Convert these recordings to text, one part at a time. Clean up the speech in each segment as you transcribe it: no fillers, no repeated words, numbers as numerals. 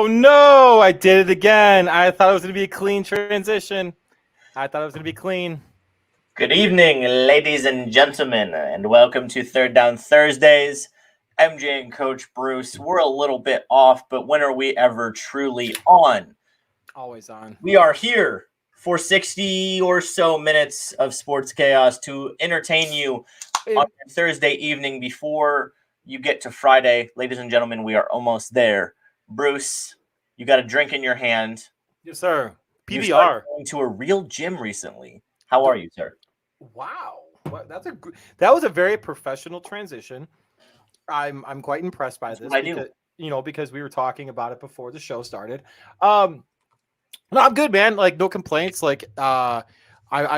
Oh no, I did it again. I thought it was going to be a clean transition. I thought it was going to be clean. Good evening, ladies and gentlemen, and welcome to Third Down Thursdays. MJ and Coach Bruce, we're a little bit off, but when are we ever truly on? Always on. We are here for 60 or so minutes of sports chaos to entertain you on Thursday evening before you get to Friday. Ladies and gentlemen, we are almost there. Bruce, you got a drink in your hand. Yes, sir. You started PBR. going to a real gym recently. How are you, sir? Wow. That was a very professional transition. I'm quite impressed by this because because we were talking about it before the show started. No, I'm good, man. Like no complaints. Like I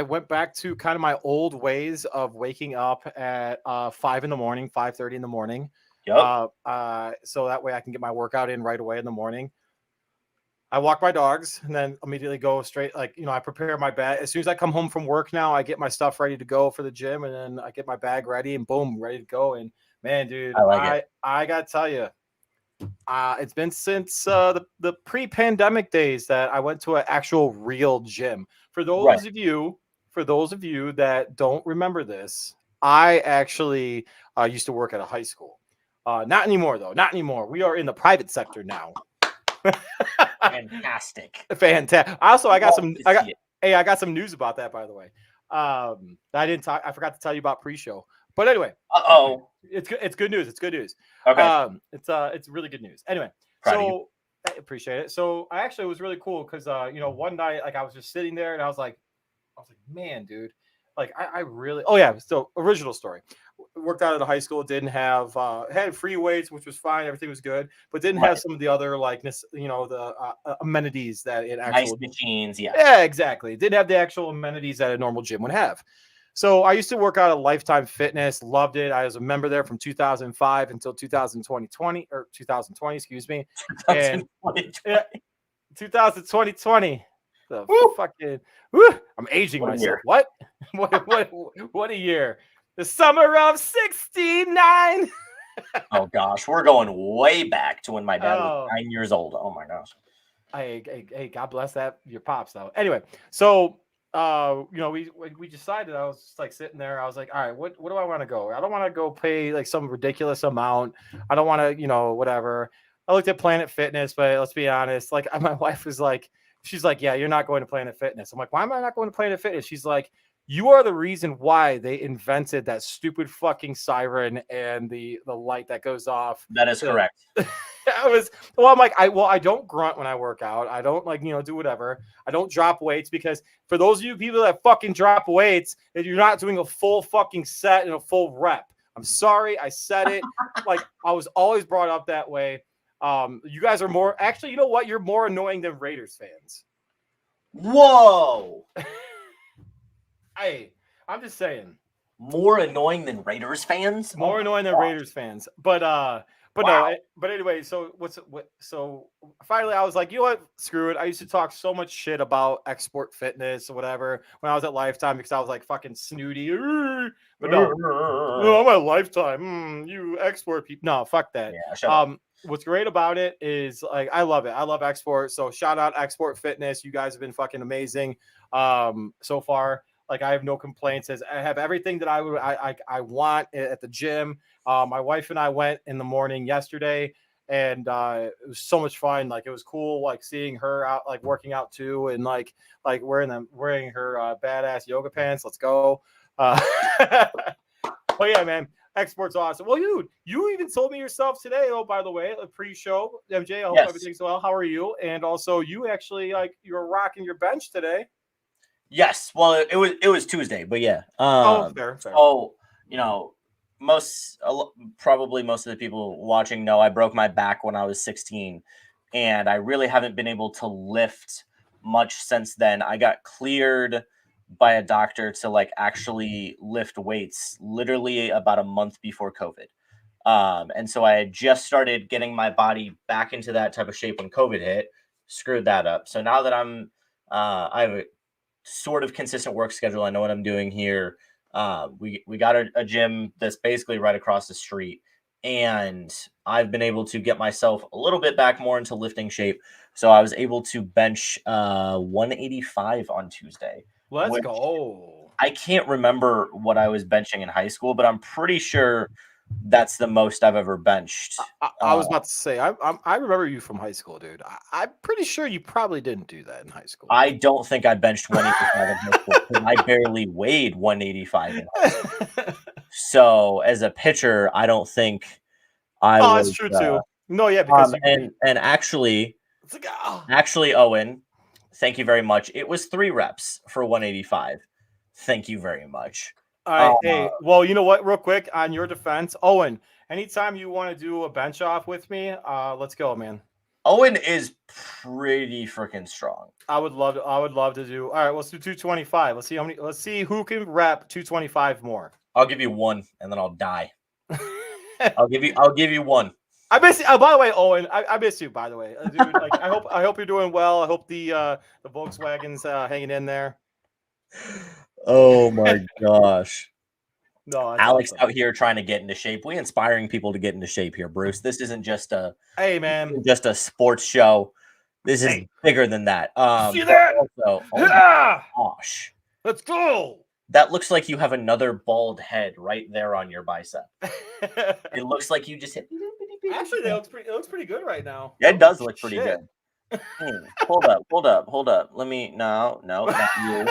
went back to kind of my old ways of waking up at 5 in the morning, 5:30 in the morning. Yep. So that way I can get my workout in right away in the morning. I walk my dogs and then immediately go straight. I prepare my bag. As soon as I come home from work now, I get my stuff ready to go for the gym and then I get my bag ready and boom, ready to go. And man, dude, I got to tell you, it's been since the pre-pandemic days that I went to an actual real gym. For those of you that don't remember this, I actually used to work at a high school. Not anymore, though. Not anymore. We are in the private sector now. Fantastic. Also, I got some news about that, by the way. I forgot to tell you about pre-show. But anyway, it's good news. It's good news. Okay. It's really good news. Anyway, I appreciate it. So I actually was really cool because one night I was just sitting there and I was like, man, dude, I really. Oh yeah, so original story. Worked out at a high school. Didn't have had free weights, which was fine. Everything was good, but didn't have some of the other the amenities that it actually nice machines. Yeah, exactly. Didn't have the actual amenities that a normal gym would have. So I used to work out at Lifetime Fitness, loved it. I was a member there from 2005 until 2020, excuse me. 2020. The fucking I'm aging myself. What? What a year. The summer of 69. Oh gosh, we're going way back to when my dad was 9 years old. Oh my gosh. Hey, God bless that your pops though. Anyway, so we decided. I was just like sitting there. I was like, all right, what do I want to go? I don't want to go pay like some ridiculous amount. I don't want to, whatever. I looked at Planet Fitness, but let's be honest. Like my wife was like, she's like, yeah, you're not going to Planet Fitness. I'm like, why am I not going to Planet Fitness? She's like, you are the reason why they invented that stupid fucking siren and the light that goes off. That is correct. I'm like, I don't grunt when I work out. I don't do whatever. I don't drop weights because for those of you people that fucking drop weights, that you're not doing a full fucking set and a full rep. I'm sorry, I said it. Like I was always brought up that way. You guys are more actually, you know what? You're more annoying than Raiders fans. Whoa. Hey, I'm just saying. More annoying than Raiders fans? More annoying than Raiders fans. But anyway, so finally I was like, you know what? Screw it. I used to talk so much shit about Export Fitness or whatever when I was at Lifetime because I was like fucking snooty. But no, I'm at Lifetime. You Export people. No, fuck that. Yeah, what's great about it is like I love it. I love Export. So shout out Export Fitness. You guys have been fucking amazing so far. Like I have no complaints. As I have everything that I want at the gym. My wife and I went in the morning yesterday, and it was so much fun. Like it was cool, like seeing her out, like working out too, and like wearing her badass yoga pants. Let's go. But yeah, man, Export's awesome. Well, dude, you even told me yourself today. Oh, by the way, a pre-show, MJ. I hope everything's well. How are you? And also, you actually you were rocking your bench today. Yes, well, it was Tuesday, but yeah. Fair. So probably most of the people watching know I broke my back when I was 16, and I really haven't been able to lift much since then. I got cleared by a doctor to like actually lift weights literally about a month before COVID. And so I had just started getting my body back into that type of shape when COVID hit, screwed that up. So now that I have a sort of consistent work schedule. I know what I'm doing here. We got a gym that's basically right across the street, and I've been able to get myself a little bit back more into lifting shape. So I was able to bench 185 on Tuesday. Let's which go. I can't remember what I was benching in high school, but I'm pretty sure that's the most I've ever benched. I was about to say, I remember you from high school, dude. I'm pretty sure you probably didn't do that in high school. I don't think I benched 185 in high school. 'Cause I barely weighed 185 in high school. So as a pitcher, I don't think I Oh, was. that's true too. No, yeah, because And actually, it's like, ah. Owen, thank you very much. It was 3 reps for 185. Thank you very much. All right, hey, well, you know what? Real quick, on your defense, Owen, anytime you want to do a bench off with me, let's go, man. Owen is pretty freaking strong. I would love to do. All right, let's do 225. Let's see how many. Let's see who can rep 225 more. I'll give you 1, and then I'll die. I'll give you 1. I miss you. Oh, by the way, Owen, I miss you. By the way, dude, like I hope you're doing well. I hope the Volkswagen's hanging in there. Oh my gosh. No, Alex awesome. Out here trying to get into shape. We inspiring people to get into shape here, Bruce. This isn't just a just a sports show. This is bigger than that. See that? Also, my gosh. Let's go. That looks like you have another bald head right there on your bicep. It looks like you just hit. Actually, it looks pretty good right now. Yeah, it does look pretty good. Hold up. Let me no, not you.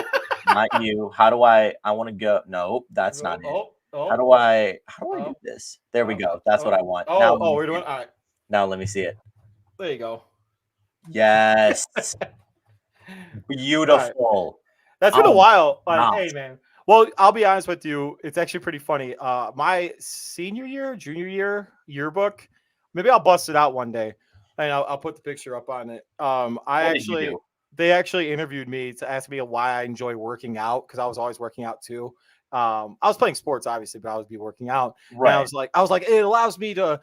Not you. How do I want to go? No, that's not it. How do I do this? There we go. That's what I want. We're doing all right. Now let me see it. There you go. Yes. Beautiful. Right. That's been a while. Hey, man. Well, I'll be honest with you. It's actually pretty funny. My senior year, junior year yearbook, maybe I'll bust it out one day and I'll put the picture up on it. They actually interviewed me to ask me why I enjoy working out, because I was always working out too. I was playing sports, obviously, but I would be working out. Right. And I was like, it allows me to,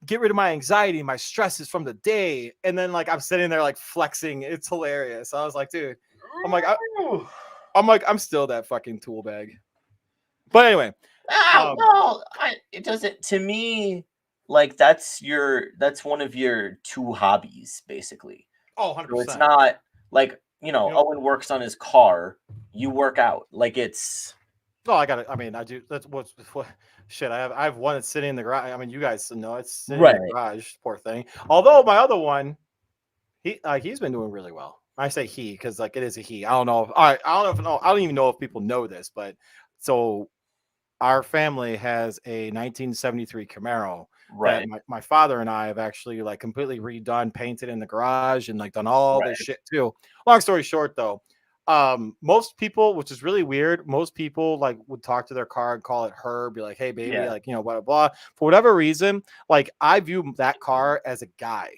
get rid of my anxiety, my stresses from the day. And then I'm sitting there flexing. It's hilarious. I was like, dude, I'm still that fucking tool bag. But anyway. It doesn't, to me, that's one of your 2 hobbies, basically. Oh, 100%. So it's not Owen works on his car, you work out. It's. Oh, I do. That's what shit. I have one that's sitting in the garage. I mean, you guys know it's sitting in the garage. Poor thing. Although my other one, he's been doing really well. I say he because it is a he. I don't know. I don't even know if people know this, but so our family has a 1973 Camaro. Right. My father and I have actually completely redone, painted in the garage, and done all this shit too. Long story short, though, most people, which is really weird, most people would talk to their car and call it her, be like, hey baby, blah blah blah. For whatever reason, I view that car as a guy.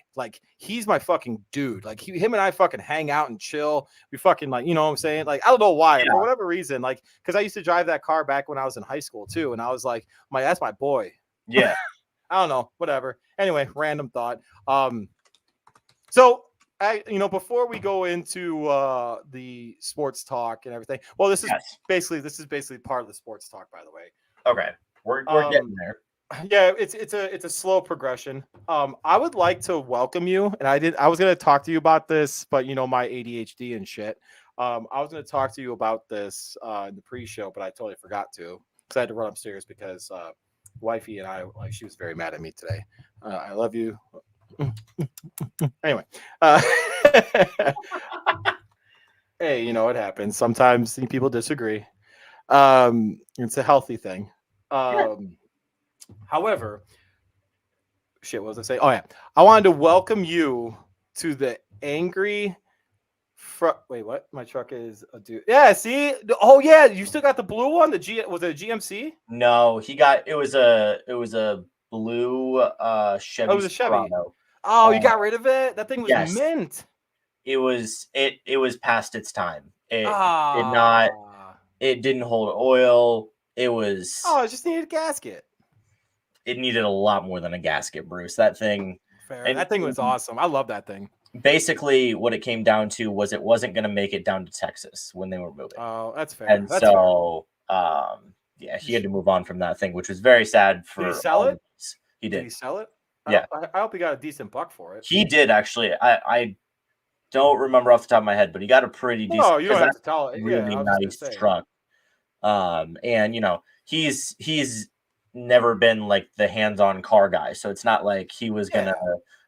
He's my fucking dude. Him and I fucking hang out and chill. We fucking you know what I'm saying? I don't know why. For whatever reason, because I used to drive that car back when I was in high school too, and I was like, that's my boy. Yeah. I don't know, whatever. Anyway, random thought. So before we go into the sports talk and everything, well, this is basically part of the sports talk, by the way. Okay, we're getting there. Yeah, it's a slow progression. I would like to welcome you, and I was gonna talk to you about this, but my ADHD and shit. I was gonna talk to you about this in the pre-show, but I totally forgot to because I had to run upstairs because wifey and I she was very mad at me today. I love you. Anyway, hey, it happens. Sometimes people disagree. It's a healthy thing. However, shit, what was I saying? Oh yeah, I wanted to welcome you to the angry. Wait, what? My truck is a dude. Yeah, see? Oh yeah, you still got the blue one. Was it a GMC? No, it was a blue Chevy. Oh, it was a Chevy. Silverado. Oh, you got rid of it? That thing was mint. It was past its time. It didn't hold oil. It was. Oh, it just needed a gasket. It needed a lot more than a gasket, Bruce. That thing. Fair. That thing was awesome. I love that thing. Basically, what it came down to was it wasn't going to make it down to Texas when they were moving. Oh, that's fair. And that's so, fair. Yeah, he had to move on from that thing, which was very sad for. Did he sell it? He Did did. he sell it? Yeah. I hope he got a decent buck for it. He did actually. I don't remember off the top of my head, but he got a pretty decent. No, you don't have to tell it. Yeah, Really I was just gonna nice say. truck. And he's never been like the hands-on car guy, so it's not like he was gonna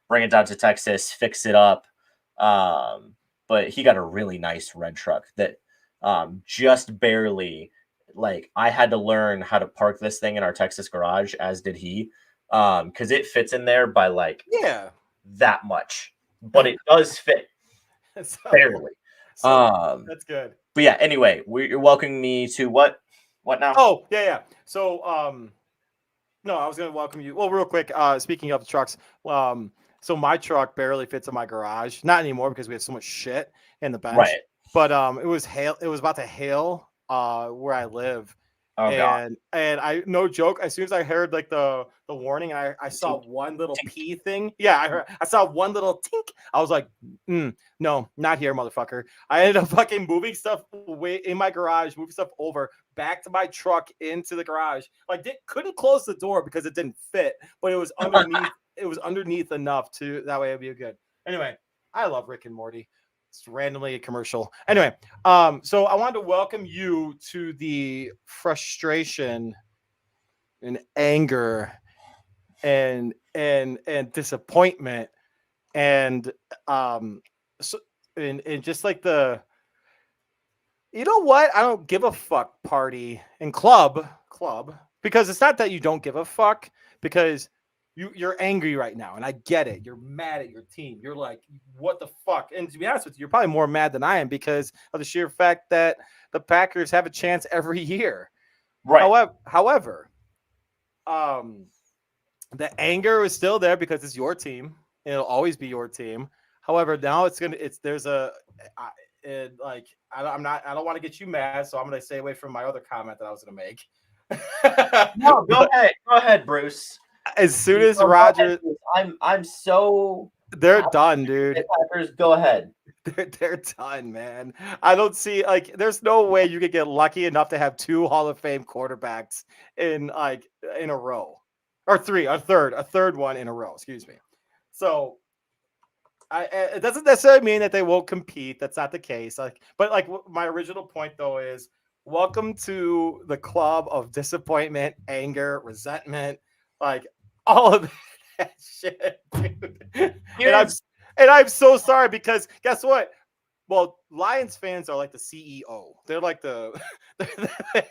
bring it down to Texas, fix it up. But he got a really nice red truck that just barely, like, I had to learn how to park this thing in our Texas garage, as did he, because it fits in there by like Yeah. that much, but it does fit barely. That's good. But yeah, anyway, you're welcoming me to what now? Oh, yeah. So, no, I was gonna welcome you. Well, real quick, speaking of trucks, so my truck barely fits in my garage. Not anymore because we have so much shit in the bench. Right. But it was about to hail where I live. Oh god. And I, no joke, as soon as I heard like the warning, I saw one little pee thing. Yeah, I saw one little tink. I was like, no, not here, motherfucker. I ended up fucking moving stuff away in my garage, moving stuff over back to my truck into the garage. Like, couldn't close the door because it didn't fit, but it was underneath. It was underneath enough to that way it'd be good. Anyway, I love Rick and Morty. It's randomly a commercial. Anyway, so I wanted to welcome you to the frustration and anger and disappointment and so and just like the, you know what, I don't give a fuck party and club, because it's not that you don't give a fuck, because you're angry right now, and I get it. You're mad at your team. You're like, what the fuck? And to be honest with you, you're probably more mad than I am because of the sheer fact that the Packers have a chance every year. Right. However, the anger is still there because it's your team. And it'll always be your team. However, now I don't want to get you mad, so I'm gonna stay away from my other comment that I was gonna make. No, go ahead, Bruce. As soon as Rodgers, I'm so they're done, dude. Packers, go ahead. They're done, man. I don't see, like, there's no way you could get lucky enough to have 2 Hall of Fame quarterbacks in a row, or a third one in a row. Excuse me. So, it doesn't necessarily mean that they won't compete. That's not the case. But my original point though is, welcome to the club of disappointment, anger, resentment, like all of that shit, dude. And I'm so sorry, because guess what? Well, Lions fans are like the CEO. They're like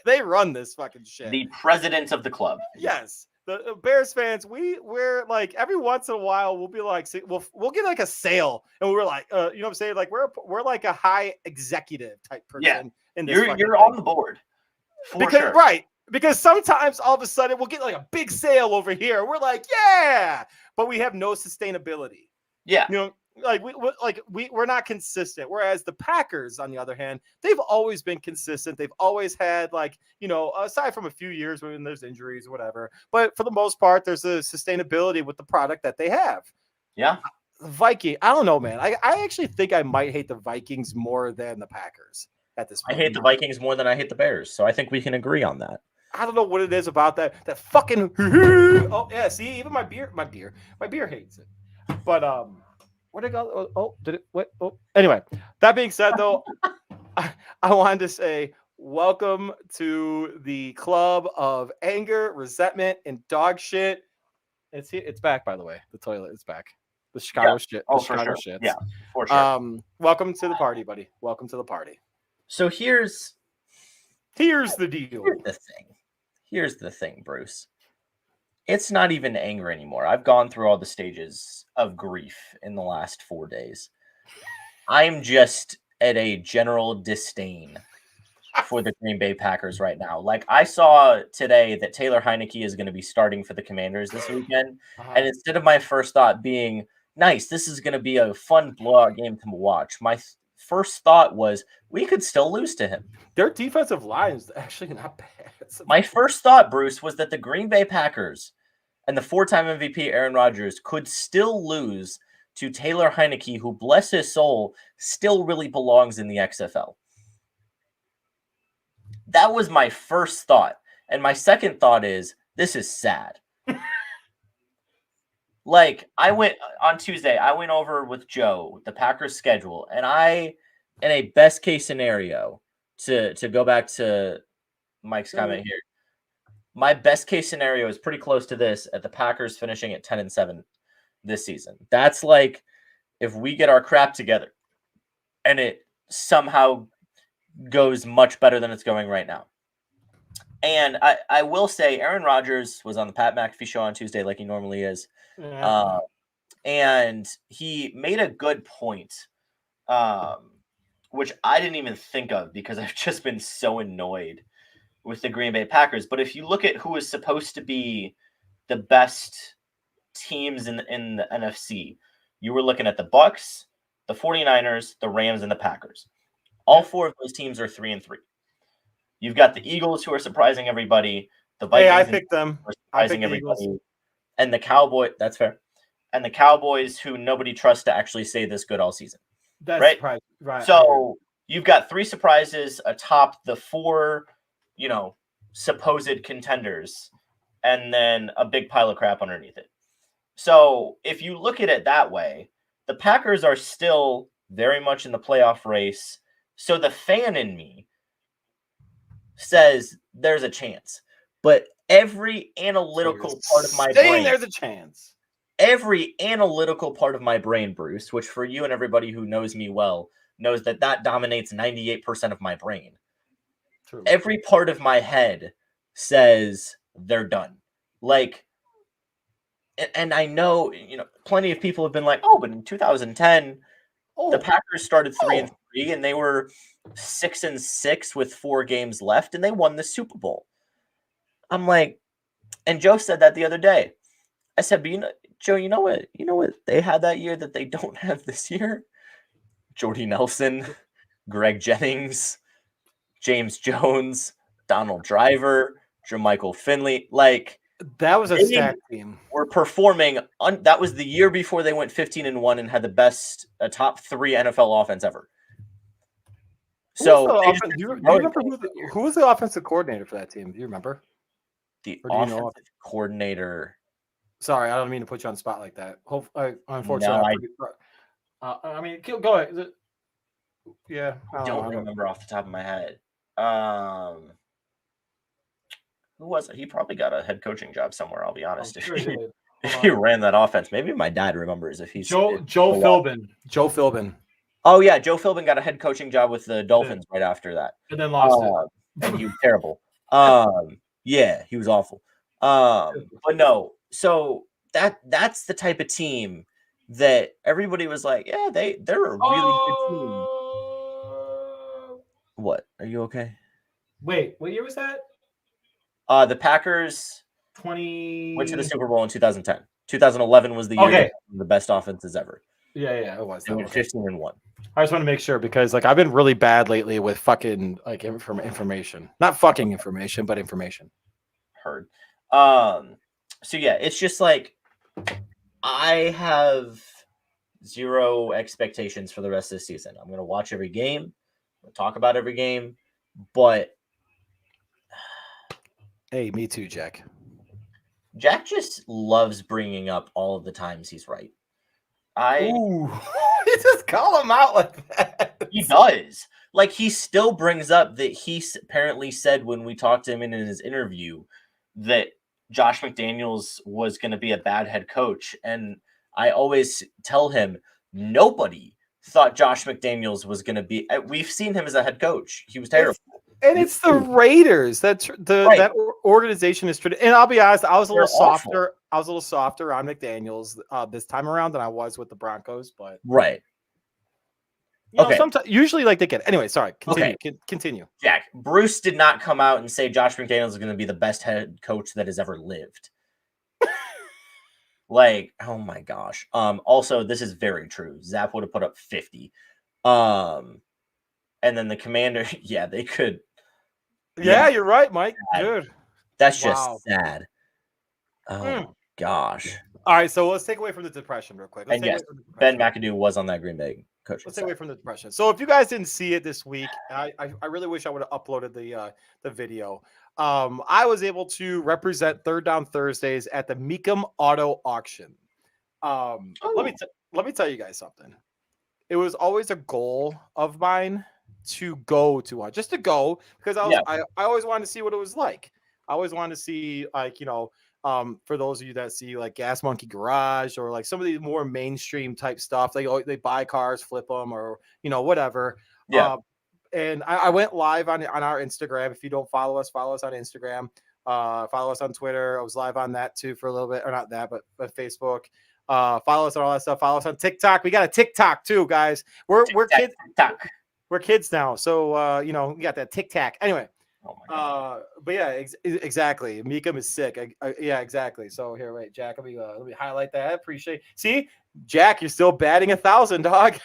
they run this fucking shit. The president of the club. Yes. The Bears fans, we're like, every once in a while we'll be like, we'll get like a sale, and we're like, you know what I'm saying? Like we're like a high executive type person. Yeah. In this You're on the board. Because right. Because sometimes all of a sudden we'll get like a big sale over here. We're like, yeah, but we have no sustainability. Yeah. You know, we're not consistent. Whereas the Packers, on the other hand, they've always been consistent. They've always had, like, you know, aside from a few years when there's injuries or whatever, but for the most part, there's a sustainability with the product that they have. Yeah. Viking, I don't know, man. I actually think I might hate the Vikings more than the Packers at this point. I hate the Vikings more than I hate the Bears, so I think we can agree on that. I don't know what it is about that fucking oh yeah, see, even my beer hates it. But where'd it go? Oh, did it? What? Oh, anyway, that being said, though, I wanted to say welcome to the club of anger, resentment, and dog shit. It's back, by the way. The toilet is back. The Chicago shit. Oh, the Chicago for sure. shits. Yeah, for sure. Welcome to the party, buddy. Welcome to the party. So here's the deal. Here's the thing, Bruce. It's not even anger anymore. I've gone through all the stages of grief in the last 4 days. I'm just at a general disdain for the Green Bay Packers right now. Like, I saw today that Taylor Heineke is going to be starting for the Commanders this weekend. And instead of my first thought being, nice, this is going to be a fun blowout game to watch, my first thought was, we could still lose to him. Their defensive line is actually not bad. My first thought, Bruce, was that the Green Bay Packers and the 4-time MVP Aaron Rodgers could still lose to Taylor Heineke, who, bless his soul, still really belongs in the XFL. That was my first thought. And my second thought is, this is sad. Like I went on Tuesday, I went over with Joe the Packers schedule, and in a best case scenario, to go back to Mike's comment here, my best case scenario is pretty close to this at the Packers finishing at 10-7 this season. That's like if we get our crap together and it somehow goes much better than it's going right now. And I will say Aaron Rodgers was on the Pat McAfee show on Tuesday like he normally is. Yeah. And he made a good point, which I didn't even think of because I've just been so annoyed with the Green Bay Packers. But if you look at who is supposed to be the best teams in the NFC, you were looking at the Bucks, the 49ers, the Rams, and the Packers. All four of those teams are 3-3. You've got the Eagles who are surprising everybody. The Vikings, I picked them. Are surprising everybody. And the Cowboys, that's fair. And the Cowboys, who nobody trusts to actually say this good all season. That's right. So you've got three surprises atop the four, supposed contenders, and then a big pile of crap underneath it. So if you look at it that way, the Packers are still very much in the playoff race. So the fan in me says there's a chance. But every analytical part of my brain, there's a chance. Every analytical part of my brain, Bruce, which for you and everybody who knows me well, knows that dominates 98% of my brain. True. Every part of my head says they're done. Like, and I know, plenty of people have been like, oh, but in 2010, the Packers started 3-3 and they were 6-6 with 4 games left and they won the Super Bowl. I'm like, and Joe said that the other day. I said, but Joe, you know what they had that year that they don't have this year? Jordy Nelson, Greg Jennings, James Jones, Donald Driver, Jermichael Finley. Like, that was a stacked team. We're performing. That was the year before they went 15-1 and had the best top 3 NFL offense ever. So, do you remember who was the offensive coordinator for that team? Do you remember? The offensive coordinator. Sorry, I don't mean to put you on the spot like that. Unfortunately, I mean, go ahead. Yeah, I don't remember off the top of my head. Who was it? He probably got a head coaching job somewhere. I'll be honest. If he ran that offense, maybe my dad remembers. If he's Joe Philbin. Joe Philbin. Oh yeah, Joe Philbin got a head coaching job with the Dolphins right after that, and then lost it. And he was terrible. Yeah, he was awful. But no, so that's the type of team that everybody was like, yeah, they're a really good team. What? Are you okay? Wait, what year was that? The Packers went to the Super Bowl in 2010. 2011 was the year the best offenses ever. Yeah, it was. They went 15-1. I just want to make sure because I've been really bad lately with fucking information. Not fucking information, but information. Heard. So yeah, it's just like I have zero expectations for the rest of the season. I'm gonna watch every game, talk about every game, but hey, me too, Jack. Jack just loves bringing up all of the times he's right. You just call him out like that. He does. Like, he still brings up that he apparently said when we talked to him in his interview that Josh McDaniels was going to be a bad head coach. And I always tell him, nobody thought Josh McDaniels was going to be. We've seen him as a head coach. He was terrible. And it's the Raiders. That organization is. And I'll be honest, I was a little softer. I was a little softer on McDaniels this time around than I was with the Broncos. But right. Sometimes, usually, they get. Anyway, sorry. Continue. Jack, Bruce did not come out and say Josh McDaniels is going to be the best head coach that has ever lived. Oh my gosh. Also, this is very true. Zap would have put up 50. And then the Commander, they could. Yeah, you're right, Mike. Good. That's just sad. Oh gosh. All right, so let's take away from the depression real quick. And yes, Ben McAdoo was on that Green Bay coach. Let's take away from the depression. So if you guys didn't see it this week, I really wish I would have uploaded the video. I was able to represent Third Down Thursdays at the Mecum Auto Auction. Let me let me tell you guys something. It was always a goal of mine to go to one, just to go, because Yeah. I always wanted to see what it was like. I always wanted to see, like, for those of you that see like Gas Monkey Garage or like some of these more mainstream type stuff, they buy cars, flip them, or whatever. Yeah. And I went live on our Instagram. If you don't follow us on Instagram. Follow us on Twitter. I was live on that too for a little bit, or not that, but Facebook. Follow us on all that stuff. Follow us on TikTok. We got a TikTok too, guys. We're kids. TikTok. We're kids now, so we got that TikTok. Anyway, Oh my God. but yeah, exactly. Meekum is sick. Yeah, exactly. So here, wait, Jack. Let me highlight that. I appreciate. See, Jack, you're still batting 1,000, dog.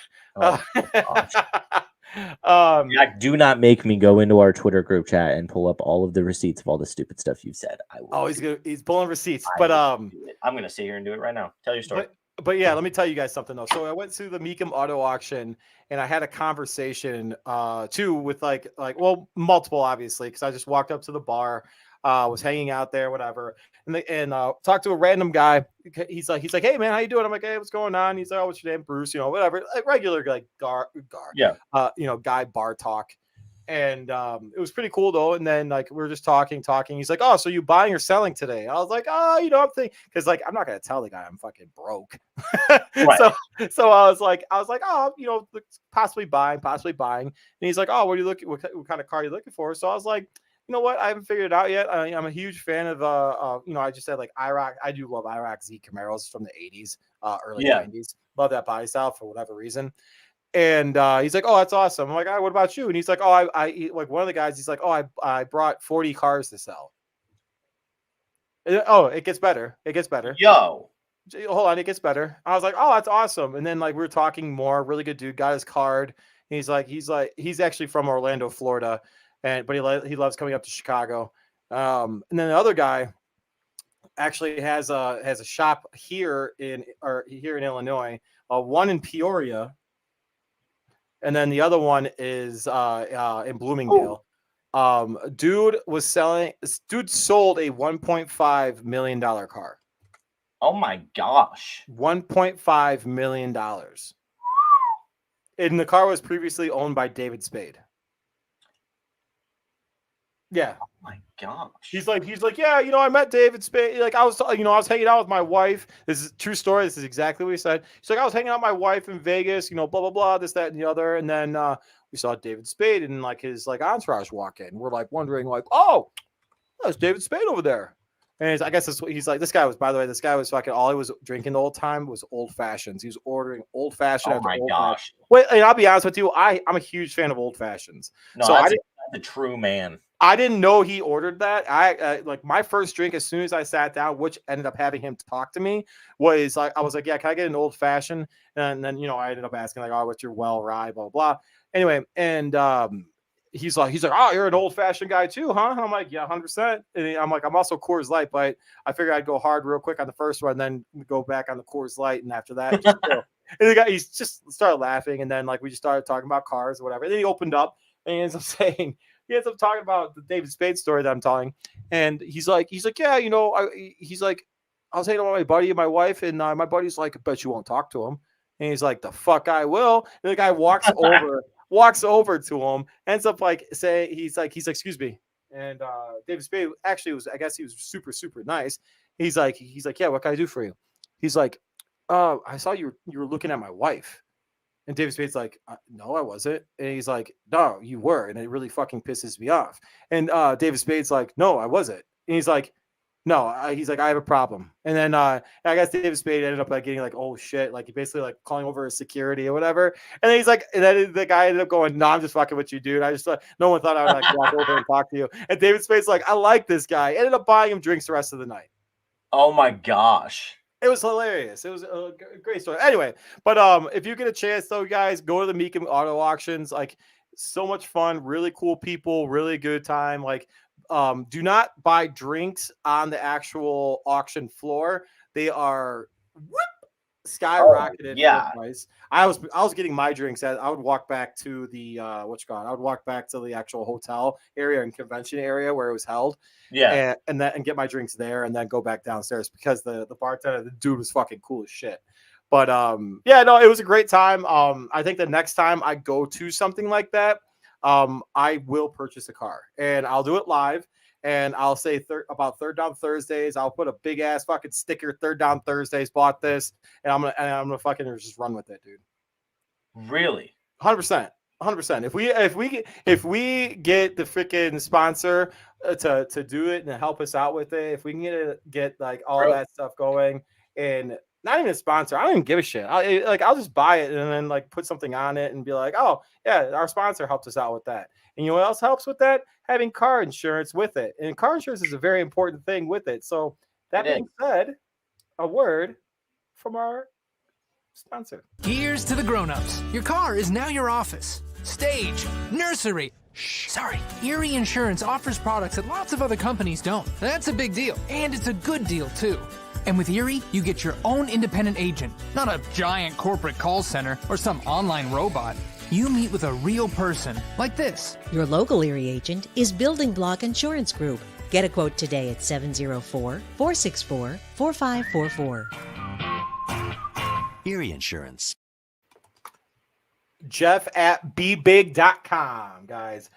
Oh, Jack, do not make me go into our Twitter group chat and pull up all of the receipts of all the stupid stuff you've said. I will. Oh, he's pulling receipts. But I'm gonna sit here and do it right now. Tell your story. But yeah, let me tell you guys something though. So I went to the Meekum auto auction and I had a conversation too with like multiple, obviously, because I just walked up to the bar, was hanging out there, whatever, and talked to a random guy. He's like, hey man, how you doing? I'm like, hey, what's going on? He's like, oh, what's your name? Bruce, whatever, like regular like guy bar talk. And it was pretty cool though. And then like we were just talking. He's like, "Oh, so you buying or selling today?" I was like, "Oh, I'm thinking," because like I'm not gonna tell the guy I'm fucking broke. Right. So I was like, "Oh, possibly buying." And he's like, "Oh, what are you looking? What kind of car are you looking for?" So I was like, "You know what? I haven't figured it out yet. I'm a huge fan of I just said like IROC. I do love IROC Z Camaros from the '80s, early '90s. Love that body style for whatever reason." And he's like, "Oh, that's awesome." I'm like, "What about you?" And he's like, "Oh, I like one of the guys. He's like, "Oh, I brought 40 cars to sell." Oh, it gets better. It gets better. Yo, Hold on, it gets better. I was like, "Oh, that's awesome." And then like we were talking more. Really good dude. Got his card. And he's actually from Orlando, Florida, but he loves coming up to Chicago. And then the other guy actually has a shop here in Illinois. One in Peoria. And then the other one is in Bloomingdale. Dude sold a $1.5 million car. oh my gosh. $1.5 million. And the car was previously owned by David Spade. Yeah. Oh my gosh. He's like, yeah, I met David Spade. Like I was hanging out with my wife. This is a true story. This is exactly what he said. He's like, I was hanging out with my wife in Vegas, blah, blah, blah, this, that, and the other. And then we saw David Spade and like his like entourage walk in. We're like wondering like, oh, there's David Spade over there. And I guess that's what he's like. This guy was fucking, all he was drinking the whole time was old fashions. He was ordering old fashioned. Oh my gosh. Wait, and I'll be honest with you, I'm a huge fan of old fashions. No, so that's the true man. I didn't know he ordered that. I like my first drink as soon as I sat down, which ended up having him talk to me, was like, I was like, yeah, can I get an old fashioned? And then I ended up asking like, oh, what's your well rye, blah blah. Anyway, and he's like, oh, you're an old fashioned guy too, huh? And I'm like, yeah, 100%. And I'm like, I'm also Coors Light, but I figured I'd go hard real quick on the first one, then go back on the Coors Light, and after that, and the guy he's just started laughing, and then like we just started talking about cars or whatever. And then he opened up and he ends up saying. He ends up talking about the David Spade story that I'm telling, and he's like, yeah, he's like, I was hanging out with my buddy and my wife, and my buddy's like, I bet you won't talk to him, and he's like, the fuck I will. And the guy walks over to him, ends up like saying, he's like, excuse me, and David Spade actually was, I guess he was super super nice. He's like, yeah, what can I do for you? He's like, I saw you were looking at my wife. And David Spade's like, no, I wasn't. And he's like, no, you were. And it really fucking pisses me off. And David Spade's like, no, I wasn't. And he's like, no, he's like, I have a problem. And then I guess David Spade ended up like getting like, oh shit, like he basically like calling over his security or whatever. And then he's like, and then the guy ended up going, no, I'm just fucking with you, dude. I just thought no one thought I would like walk over and talk to you. And David Spade's like, I like this guy. Ended up buying him drinks the rest of the night. Oh my gosh. It was hilarious. It was a great story. Anyway, but if you get a chance, though, guys, go to the Meekum auto auctions. Like, so much fun, really cool people, really good time. Like, do not buy drinks on the actual auction floor. They are skyrocketed yeah. in price. I was getting my drinks I would walk back to the I would walk back to the actual hotel area and convention area where it was held. Yeah. And get my drinks there and then go back downstairs because the bartender, the dude was fucking cool as shit. But yeah, no, it was a great time. I think the next time I go to something like that, I will purchase a car and I'll do it live. And I'll say about Third Down Thursdays. I'll put a big ass fucking sticker. Third Down Thursdays. Bought this, and I'm gonna fucking just run with it, dude. Really? 100%. 100%. If we get the freaking sponsor to do it and help us out with it, if we can get like all that stuff going, and not even a sponsor, I don't even give a shit. I'll just buy it and then like put something on it and be like, oh yeah, our sponsor helped us out with that. And you know what else helps with that? Having car insurance with it. And car insurance is a very important thing with it. So that being said, a word from our sponsor. Here's to the grown-ups. Your car is now your office, stage, nursery. Sorry. Erie Insurance offers products that lots of other companies don't. That's a big deal. And it's a good deal, too. And with Erie, you get your own independent agent, not a giant corporate call center or some online robot. You meet with a real person, like this. Your local Erie agent is Building Block Insurance Group. Get a quote today at 704-464-4544. Erie Insurance. Jeff at bbig.com, guys.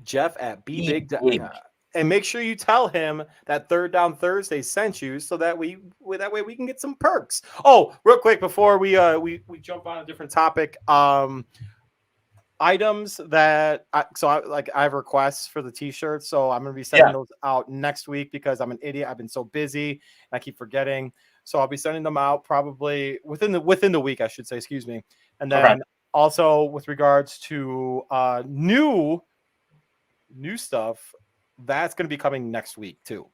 Jeff at bbig.com. And make sure you tell him that Third Down Thursday sent you so that way we can get some perks. Oh, real quick before we jump on a different topic. Items that I have requests for the t-shirts, so I'm gonna be sending those out next week because I'm an idiot. I've been so busy and I keep forgetting. So I'll be sending them out probably within the week, I should say, excuse me. And then also with regards to new stuff, that's gonna be coming next week too.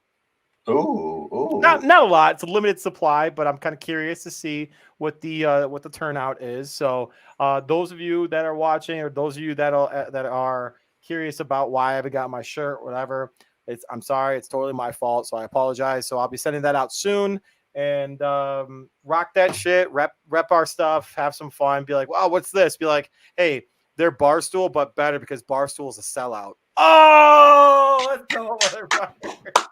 Ooh. Not a lot. It's a limited supply, but I'm kind of curious to see what the turnout is. So those of you that are watching, or those of you that are curious about why I haven't got my shirt, whatever, I'm sorry. It's totally my fault. So I apologize. So I'll be sending that out soon. And rock that shit. Rep our stuff. Have some fun. Be like, wow, what's this? Be like, hey, they're Barstool, but better because Barstool is a sellout. Oh, let's go, motherfucker.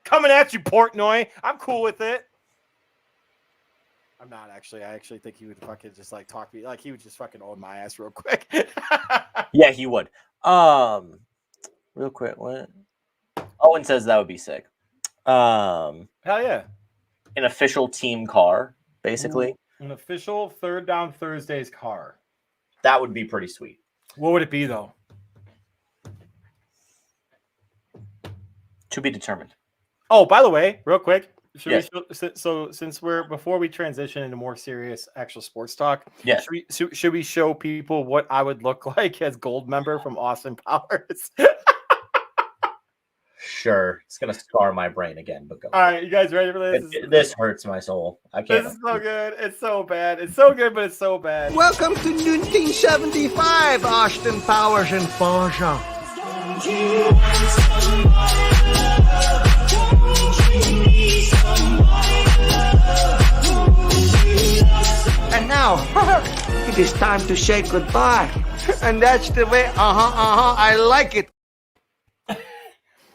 Coming at you, Portnoy. I'm cool with it. I'm not actually. I actually think he would fucking just like talk me. Like he would just fucking own my ass real quick. Yeah, he would. Real quick, what? Owen says that would be sick. Hell yeah. An official team car, basically. An official Third Down Thursdays car. That would be pretty sweet. What would it be though? To be determined. Oh, by the way, real quick, before we transition into more serious actual sports talk, should we show people what I would look like as gold member from Austin Powers? Sure, it's gonna scar my brain again, but go. All right, you guys ready for this? This hurts my soul. I can't. This is so good. It's so bad. It's so good, but it's so bad. Welcome to 1975, Austin Powers and Forza. And now, it is time to say goodbye. And that's the way, I like it.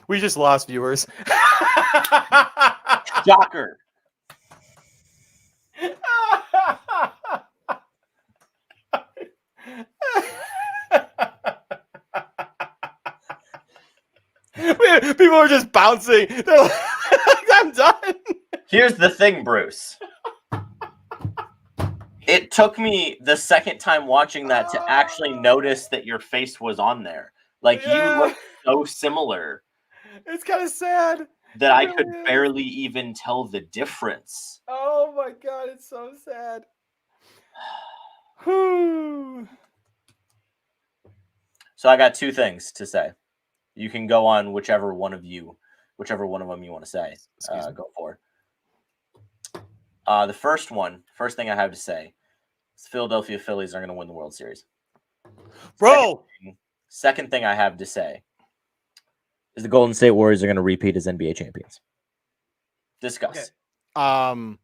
We just lost viewers. Shocker. People are just bouncing. They're like, I'm done. Here's the thing, Bruce. It took me the second time watching that to actually notice that your face was on there. Like, you look so similar. It's kind of sad. That I could barely even tell the difference. Oh my God, it's so sad. So I got two things to say. You can go on whichever one of them you want to say. Go for. The first thing I have to say is the Philadelphia Phillies are going to win the World Series. Bro! Second thing I have to say is the Golden State Warriors are going to repeat as NBA champions. Discuss. Okay.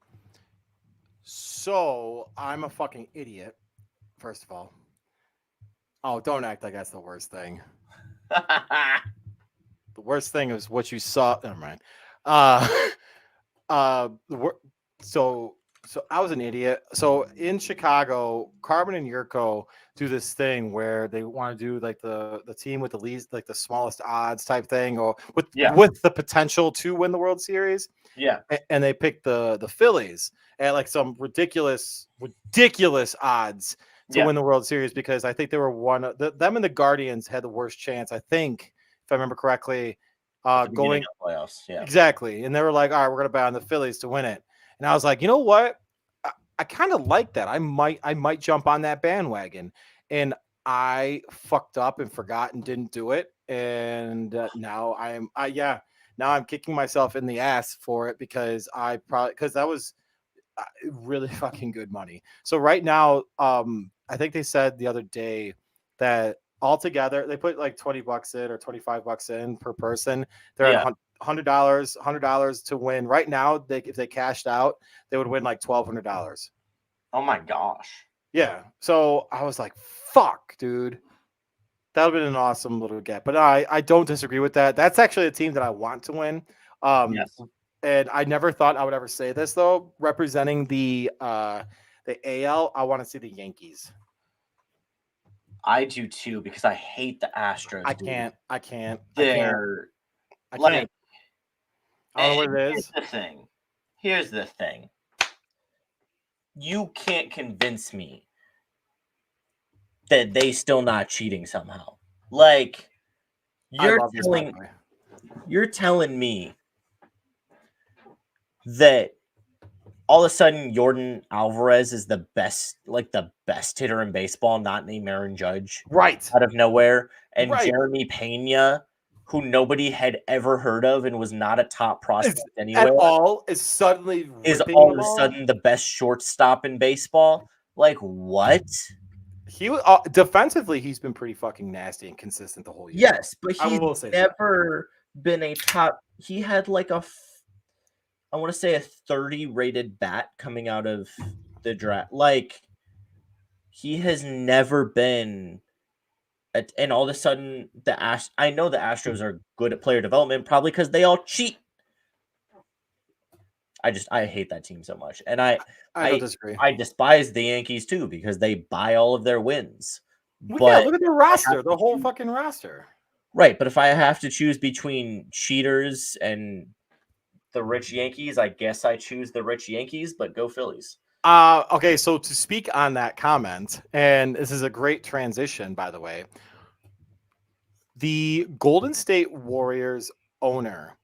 So I'm a fucking idiot. First of all. Oh, don't act like that's the worst thing. The worst thing is what you saw. Never mind. Uh, so I was an idiot. So in Chicago, Carbon and Yurko do this thing where they want to do like the team with the least, like the smallest odds type thing, or with the potential to win the World Series. Yeah, and they picked the Phillies at like some ridiculous odds to win the World Series, because I think they were them and the Guardians had the worst chance, I think, if I remember correctly, going playoffs. Yeah, exactly. And they were like, all right, we're gonna bet on the Phillies to win it. And I was like, you know what? I kind of like that. I might jump on that bandwagon. And I fucked up and forgot and didn't do it. And now now I'm kicking myself in the ass for it, because that was really fucking good money. So right now, I think they said the other day that altogether they put like $20 in or $25 in per person. They're at $100 to win. Right now, if they cashed out, they would win like $1,200. Oh my gosh. Yeah. So I was like, fuck, dude. That would have been an awesome little get. But I don't disagree with that. That's actually a team that I want to win. Yes. And I never thought I would ever say this, though. Representing the AL, I want to see the Yankees. I do too, because I hate the Astros. I can't. I can't. I don't know what it is. Here's the thing. You can't convince me that they still not cheating somehow. Like, you're telling me that all of a sudden Yordan Alvarez is the best hitter in baseball, not named Aaron Judge, right, out of nowhere, and Jeremy Pena, who nobody had ever heard of and was not a top prospect anywhere, is all of a sudden the best shortstop in baseball. Like, what? He defensively, he's been pretty fucking nasty and consistent the whole year. Yes, but he's never been a top. He had like I want to say a 30 rated bat coming out of the draft. Like, he has never been. And all of a sudden, I know the Astros are good at player development, probably because they all cheat. I hate that team so much, and I don't disagree. I despise the Yankees too, because they buy all of their wins. But look at their roster, the whole fucking roster. Right, but if I have to choose between cheaters and the rich Yankees, I guess I choose the rich Yankees. But go Phillies. Okay, so to speak on that comment, and this is a great transition, by the way. The Golden State Warriors owner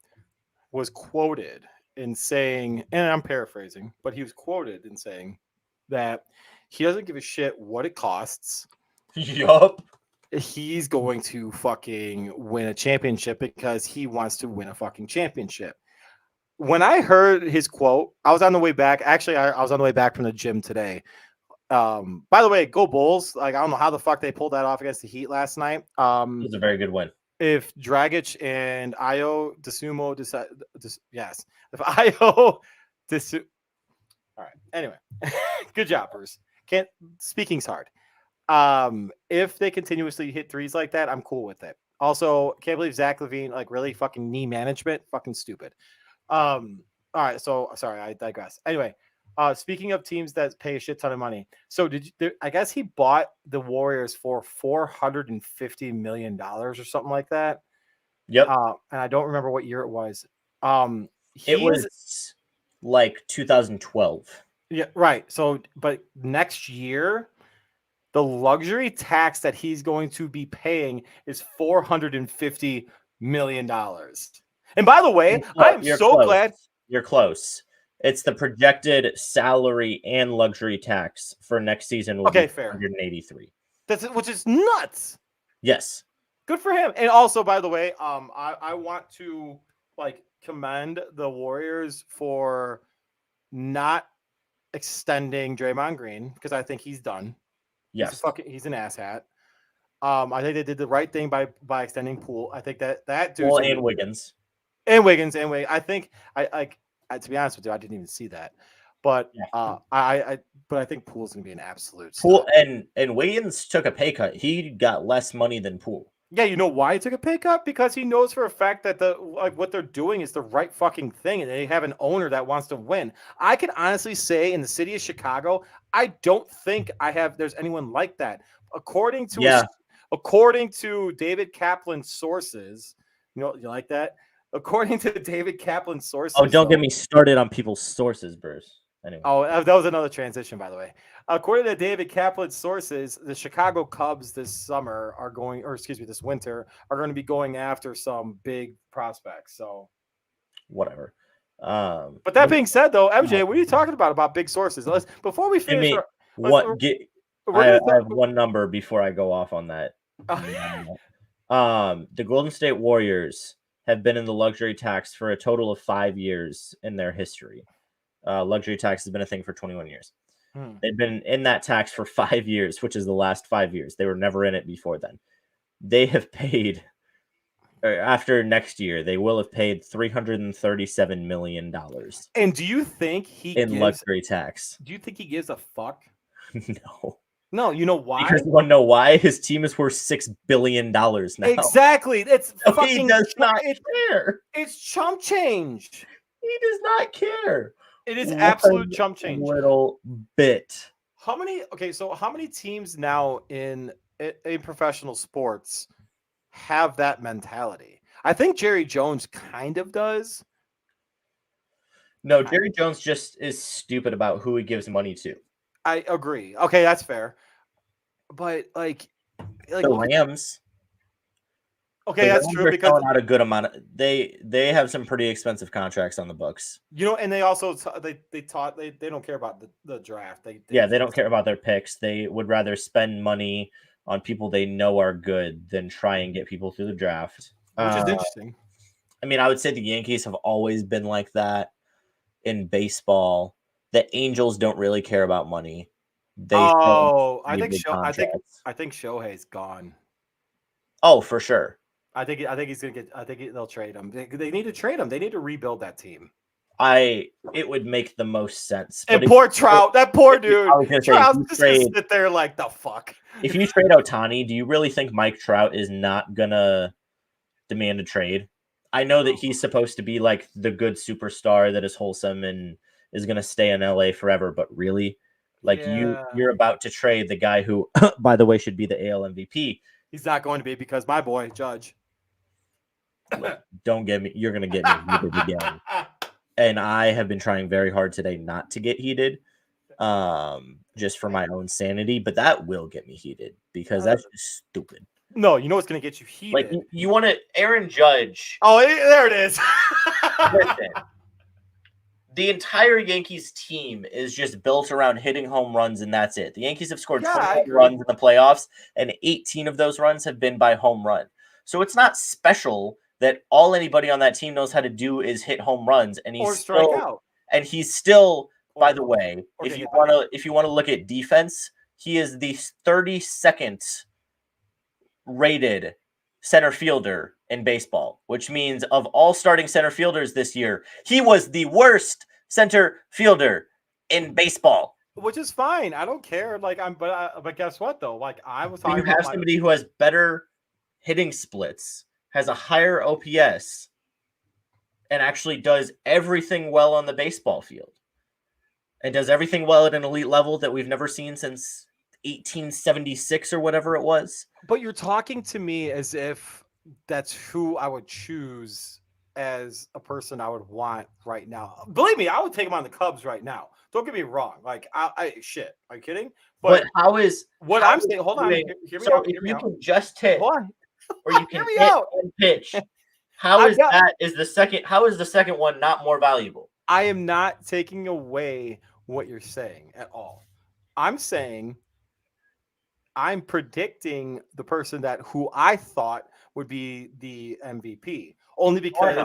was quoted in saying, and I'm paraphrasing, but he was quoted in saying that he doesn't give a shit what it costs. Yup. He's going to fucking win a championship because he wants to win a fucking championship. When I heard his quote, I was on the way back. Actually, I was on the way back from the gym today. By the way, go Bulls. Like, I don't know how the fuck they pulled that off against the Heat last night. It was a very good win. If Dragic and Ayo Dosunmu decide, yes. If Ayo Dosunmu, all right. Anyway, good job, Bruce. Speaking's hard. If they continuously hit threes like that, I'm cool with it. Also, can't believe Zach LaVine, like, really fucking knee management, fucking stupid. All right, so sorry, I digress. Anyway, speaking of teams that pay a shit ton of money, so I guess he bought the Warriors for $450 million or something like that. Yep. And I don't remember what year it was. It was like 2012. Yeah, right. So, but next year, the luxury tax that he's going to be paying is $450 million. And by the way, I'm so glad you're close. It's the projected salary and luxury tax for next season. Okay, fair. 183. Which is nuts. Yes. Good for him. And also, by the way, I want to commend the Warriors for not extending Draymond Green, because I think he's done. Yes. He's an asshat. I think they did the right thing by extending Poole. I think that dude. Poole and Wiggins. And Wiggins. I think I to be honest with you, I didn't even see that. But Yeah. I think Poole's gonna be an absolute Poole stud. and Wiggins took a pay cut. He got less money than Poole. Yeah, you know why he took a pay cut? Because he knows for a fact that what they're doing is the right fucking thing, and they have an owner that wants to win. I can honestly say, in the city of Chicago, I don't think there's anyone like that. According to David Kaplan's sources, you like that? According to David Kaplan's sources. Oh, don't get me started on people's sources, Bruce. Anyway. Oh, that was another transition, by the way. According to David Kaplan's sources, the Chicago Cubs this winter are going to be going after some big prospects. So, whatever. But that being said, though, MJ, what are you talking about big sources? Before we finish, I have one number before I go off on that. The Golden State Warriors have been in the luxury tax for a total of 5 years in their history. Luxury tax has been a thing for 21 years. They've been in that tax for 5 years, which is the last 5 years. They were never in it before then. They have paid, after next year, they will have paid $337 million. And do you think luxury tax? Do you think he gives a fuck? No. No, you know why? Because you want to know why? His team is worth $6 billion now. Exactly. It's fucking. He does not care. It's chump change. He does not care. It is absolute chump change. Little bit. How many teams now in professional sports have that mentality? I think Jerry Jones kind of does. No, Jerry Jones just is stupid about who he gives money to. I agree. Okay, that's fair. But like the Rams. Okay, that's true because out a good amount of they have some pretty expensive contracts on the books. And they also they don't care about the draft. They don't care about their picks. They would rather spend money on people they know are good than try and get people through the draft. Which is interesting. I mean, I would say the Yankees have always been like that in baseball. The Angels don't really care about money. I think Shohei's gone. Oh, for sure. I think he's gonna get. I think they'll trade him. They need to trade him. They need to rebuild that team. It would make the most sense. And poor Trout, that poor dude. Trout's just gonna sit there like the fuck. If you trade Ohtani, do you really think Mike Trout is not gonna demand a trade? I know that he's supposed to be like the good superstar that is wholesome and is gonna stay in LA forever, but really, you're about to trade the guy who, by the way, should be the AL MVP. He's not going to be because my boy Judge. Don't get me. You're gonna get me heated again. And I have been trying very hard today not to get heated, just for my own sanity. But that will get me heated because that's just stupid. No, you know what's going to get you heated? Like you want to Aaron Judge. Oh, there it is. Listen, the entire Yankees team is just built around hitting home runs, and that's it. The Yankees have scored 20 runs in the playoffs, and 18 of those runs have been by home run. So it's not special that all anybody on that team knows how to do is hit home runs, and he's still, by the way, if you want to look at defense, he is the 32nd rated center fielder in baseball, which means of all starting center fielders this year, he was the worst center fielder in baseball. Which is fine. I don't care. But guess what though? Like I was talking about, you have somebody who has better hitting splits, has a higher OPS, and actually does everything well on the baseball field, and does everything well at an elite level that we've never seen since 1876 or whatever it was. But you're talking to me as if that's who I would choose as a person I would want right now. Believe me, I would take him on the Cubs right now. Don't get me wrong. Like, shit. Are you kidding? But how is what I'm saying? Hold on. Hear me out. If you can just hit, hold on, or you can hit and pitch. How is the second one not more valuable? I am not taking away what you're saying at all. I'm saying I'm predicting the person who I thought would be the MVP, only because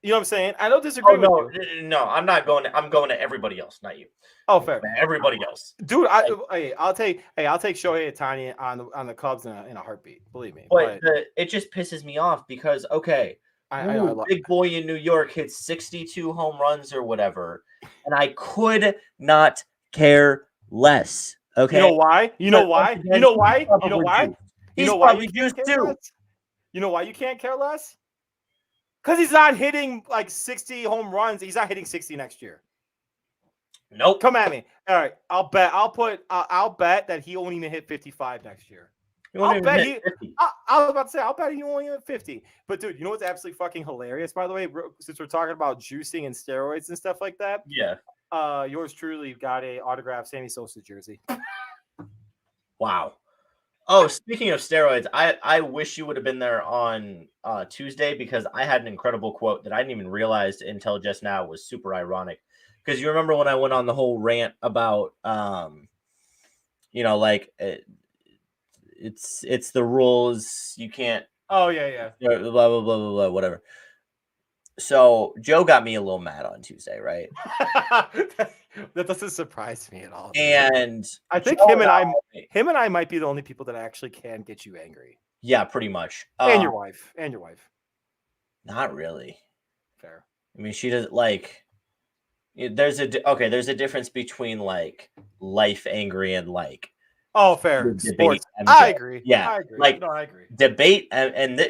you know what I'm saying. I don't disagree with you. No, I'm not going. I'm going to everybody else, not you. Oh, fair. Everybody else, dude. I'll take Shohei Ohtani on the Cubs in a heartbeat. Believe me. But it just pisses me off because I love big boy in New York hit 62 home runs or whatever, and I could not care less. Okay, You know why? You know But why? once You again, know he's why? You know probably why? juiced. You He's know why probably you can't juiced care too. less? You know why you can't care less? Because he's not hitting like 60 home runs. He's not hitting 60 next year. Nope. Come at me. All right, I'll bet. I'll bet that he won't even hit 55 next year. He won't I'll even bet hit 50. I was about to say, I'll bet he won't even hit 50. But dude, you know what's absolutely fucking hilarious? By the way, since we're talking about juicing and steroids and stuff like that, Yeah. yours truly got a autographed Sammy Sosa jersey. Wow. Oh, speaking of steroids, I wish you would have been there on Tuesday because I had an incredible quote that I didn't even realize until just now was super ironic. Because you remember when I went on the whole rant about, like it's the rules. You can't. Oh yeah. Blah blah blah blah blah. Whatever. So Joe got me a little mad on Tuesday, right? That doesn't surprise me at all. Dude. And I think Joe him and I might be the only people that actually can get you angry. yeah, pretty much. And your wife. Not really. Fair. I mean, she does like. There's a difference between like life angry and like. Oh, fair. Debate Sports. MJ. I agree. Yeah, I agree. like no, I agree. debate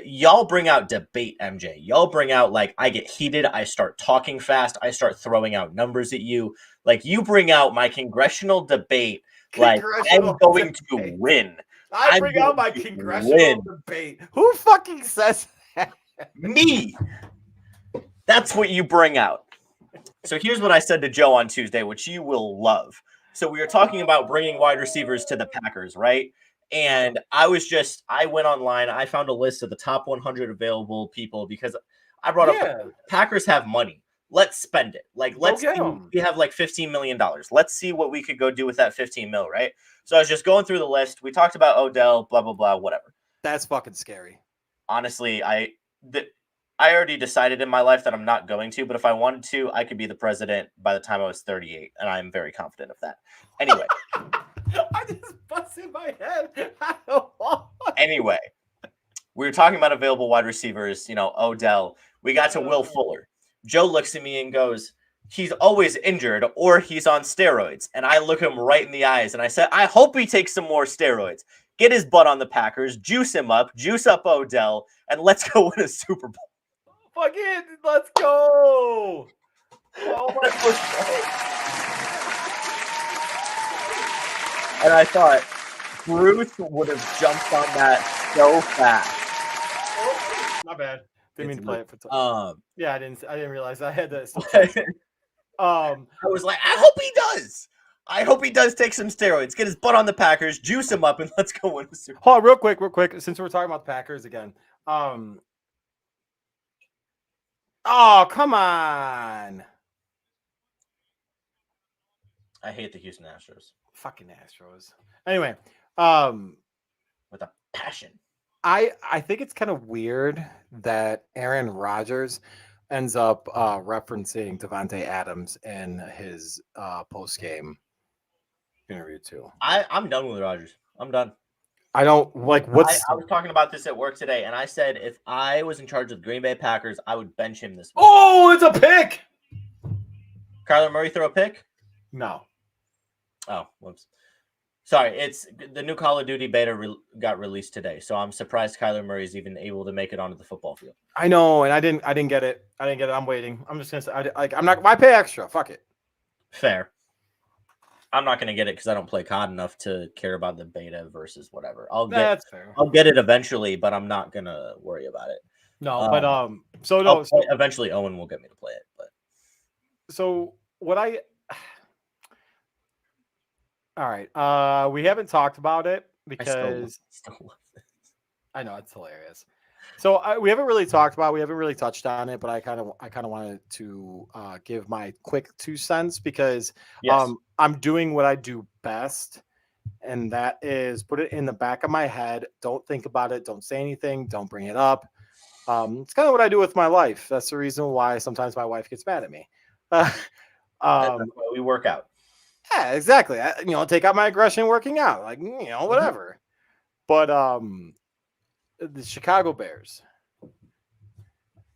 y'all bring out debate MJ. Y'all bring out like I get heated. I start talking fast. I start throwing out numbers at you. Like you bring out my congressional debate. Like I'm going to win. I bring out my congressional debate. Who fucking says that? Me. That's what you bring out. So here's what I said to Joe on Tuesday, which you will love. So we were talking about bringing wide receivers to the Packers, right? And I went online. I found a list of the top 100 available people because I brought up Packers have money. Let's spend it. Like, let's see, we have like $15 million. Let's see what we could go do with that 15 mil, right? So I was just going through the list. We talked about Odell, blah, blah, blah, whatever. That's fucking scary. Honestly, I already decided in my life that I'm not going to, but if I wanted to, I could be the president by the time I was 38, and I'm very confident of that. Anyway. I just busted my head. Anyway, we were talking about available wide receivers, Odell. We got to Will Fuller. Joe looks at me and goes, he's always injured or he's on steroids. And I look him right in the eyes and I said, I hope he takes some more steroids. Get his butt on the Packers, juice him up, juice up Odell, and let's go win a Super Bowl. Fuck it, let's go. Oh my God. And I thought Bruce would have jumped on that so fast. Oh, my bad. Didn't mean to play it for yeah, I didn't realize I had that. I was like, I hope he does. I hope he does take some steroids, get his butt on the Packers, juice him up, and let's go win the Super Bowl. Hold on, real quick, since we're talking about the Packers again. Oh, come on. I hate the Houston Astros. Fucking Astros. Anyway, with a passion. I think it's kind of weird that Aaron Rodgers ends up referencing Devontae Adams in his post-game interview too. I'm done with Rodgers. I'm done. I don't like what's. I was talking about this at work today, and I said if I was in charge of the Green Bay Packers, I would bench him this week. Oh, it's a pick. Kyler Murray throw a pick? No. Oh, whoops. Sorry, it's the new Call of Duty beta got released today, so I'm surprised Kyler Murray's even able to make it onto the football field. I know, and I didn't get it. I'm waiting. I'm just gonna say, I'm not. Why pay extra? Fuck it. Fair. I'm not gonna get it because I don't play COD enough to care about the beta versus whatever. That's fair. I'll get it eventually, but I'm not gonna worry about it. No, but eventually Owen will get me to play it. But so what I. All right. We haven't talked about it because I know it's hilarious. So we haven't really talked about. We haven't really touched on it, but I kind of wanted to give my quick 2 cents because I'm doing what I do best, and that is put it in the back of my head. Don't think about it. Don't say anything. Don't bring it up. It's kind of what I do with my life. That's the reason why sometimes my wife gets mad at me. That's why we work out. Yeah, exactly. Take out my aggression working out, like, whatever. But the Chicago Bears,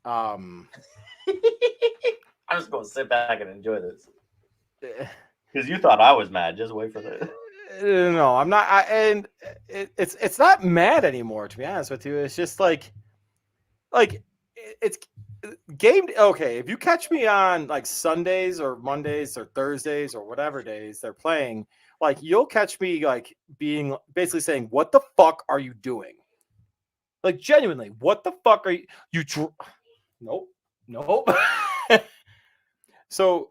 I'm just going to sit back and enjoy this. Because you thought I was mad. Just wait for this. No, I'm not. It's not mad anymore, to be honest with you. It's just like it's game. Okay, if you catch me on like Sundays or Mondays or Thursdays or whatever days they're playing, like you'll catch me like being basically saying, "What the fuck are you doing?" Like genuinely, what the fuck are you? Nope. So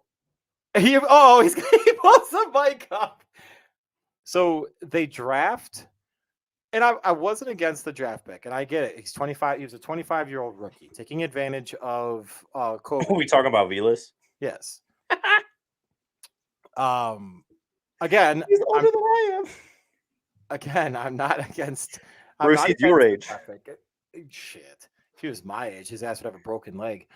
he pulls the mic up. So they draft, and I wasn't against the draft pick, and I get it. He's 25. He was a 25-year-old rookie taking advantage of COVID. Are we talking about Vilas? Yes. Again, He's older than I am. Again, I'm not against. Bruce, he's your age. Shit. If he was my age, his ass would have a broken leg.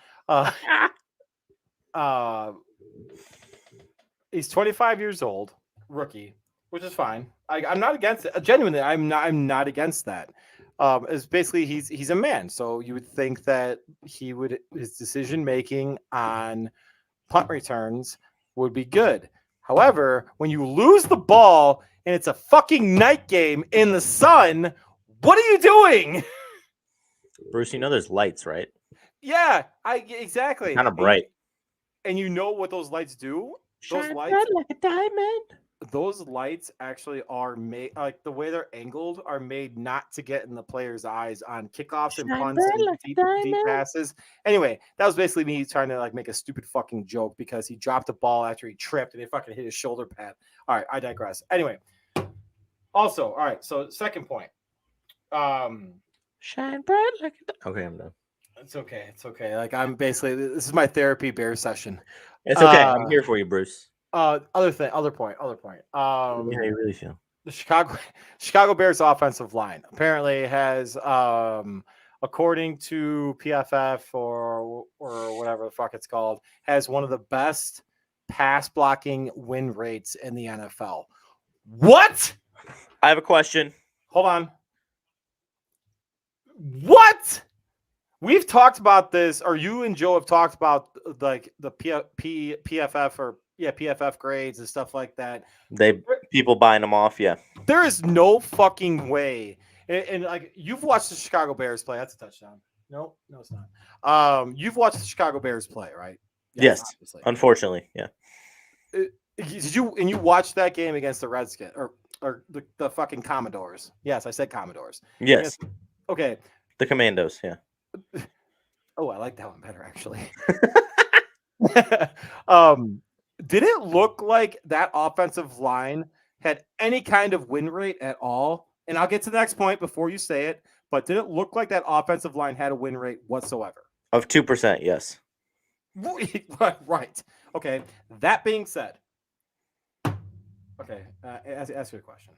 He's 25 years old, rookie, which is fine. I'm not against it. Genuinely, I'm not against that. It's basically he's a man, so you would think that his decision making on punt returns would be good. However, when you lose the ball and it's a fucking night game in the sun, what are you doing? Bruce, you know there's lights, right? Yeah, exactly. Kind of bright. And you know what those lights do? Those Shine lights, bright like a diamond. Those lights actually are made, like the way they're angled, are made not to get in the player's eyes on kickoffs and punts and deep passes. Anyway, that was basically me trying to like make a stupid fucking joke because he dropped the ball after he tripped and he fucking hit his shoulder pad. All right, I digress. Anyway, also, all right. So second point. Shine bright like a Okay, I'm done. It's okay. It's okay. Like this is my therapy bear session. It's okay. I'm here for you, Bruce. Other point. How you really feel? The Chicago Bears offensive line apparently has, according to PFF or whatever the fuck it's called, has one of the best pass blocking win rates in the NFL. What? I have a question. Hold on. What? We've talked about this, or you and Joe have talked about like the PFF grades and stuff like that. People buying them off, yeah. There is no fucking way. And like you've watched the Chicago Bears play. That's a touchdown. No, it's not. You've watched the Chicago Bears play, right? Yes. Obviously. Unfortunately, yeah. Did you watched that game against the Redskins or the fucking Commodores? Yes, I said Commodores. Yes. Okay. The Commandos, yeah. Oh, I like that one better, actually. Did it look like that offensive line had any kind of win rate at all? And I'll get to the next point before you say it, but did it look like that offensive line had a win rate whatsoever? Of 2%, yes. Right. Okay. That being said, okay, ask you a question.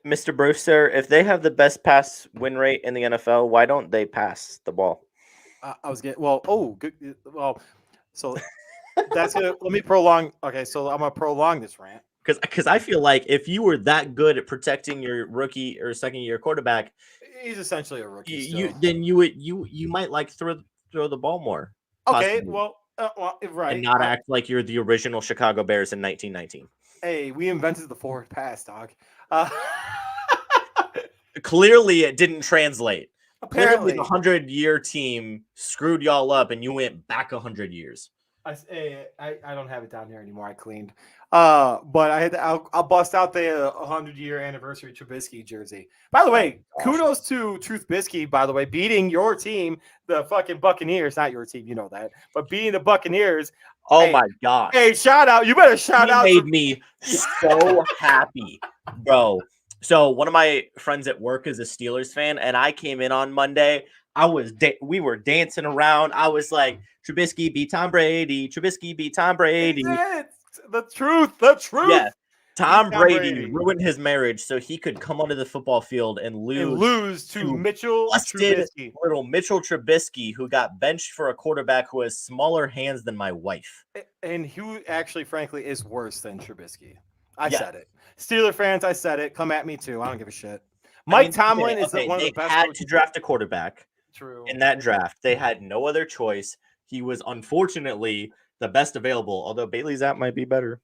Mr. Brewster, if they have the best pass win rate in the NFL, why don't they pass the ball? Good. Well, so that's gonna let me prolong. Okay, so I'm gonna prolong this rant because I feel like if you were that good at protecting your rookie or second year quarterback, he's essentially a rookie. You might like throw the ball more. Okay, possibly, right, and not act like you're the original Chicago Bears in 1919. Hey, we invented the forward pass, dog. Clearly, it didn't translate. Apparently, the 100-year team screwed y'all up, and you went back 100 years. I don't have it down here anymore. I cleaned. But I'll bust out the 100-year anniversary Trubisky jersey. By the way, kudos to Trubisky, by the way, beating your team, the fucking Buccaneers. Not your team, you know that, but beating the Buccaneers. Oh my God. Hey, shout out. You better shout out. Made me so happy, bro. So one of my friends at work is a Steelers fan, and I came in on Monday. We were dancing around. I was like, Trubisky beat Tom Brady. Trubisky beat Tom Brady. The truth. Yeah. Tom Brady ruined his marriage so he could come onto the football field and lose to Mitchell Trubisky. Little Mitchell Trubisky, who got benched for a quarterback who has smaller hands than my wife. And who actually, frankly, is worse than Trubisky. I said it. Steeler fans, I said it. Come at me too. I don't give a shit. Mike Tomlin is one of the best. They had to draft a quarterback. True. in that draft. They had no other choice. He was unfortunately the best available, although Bailey Zapp might be better.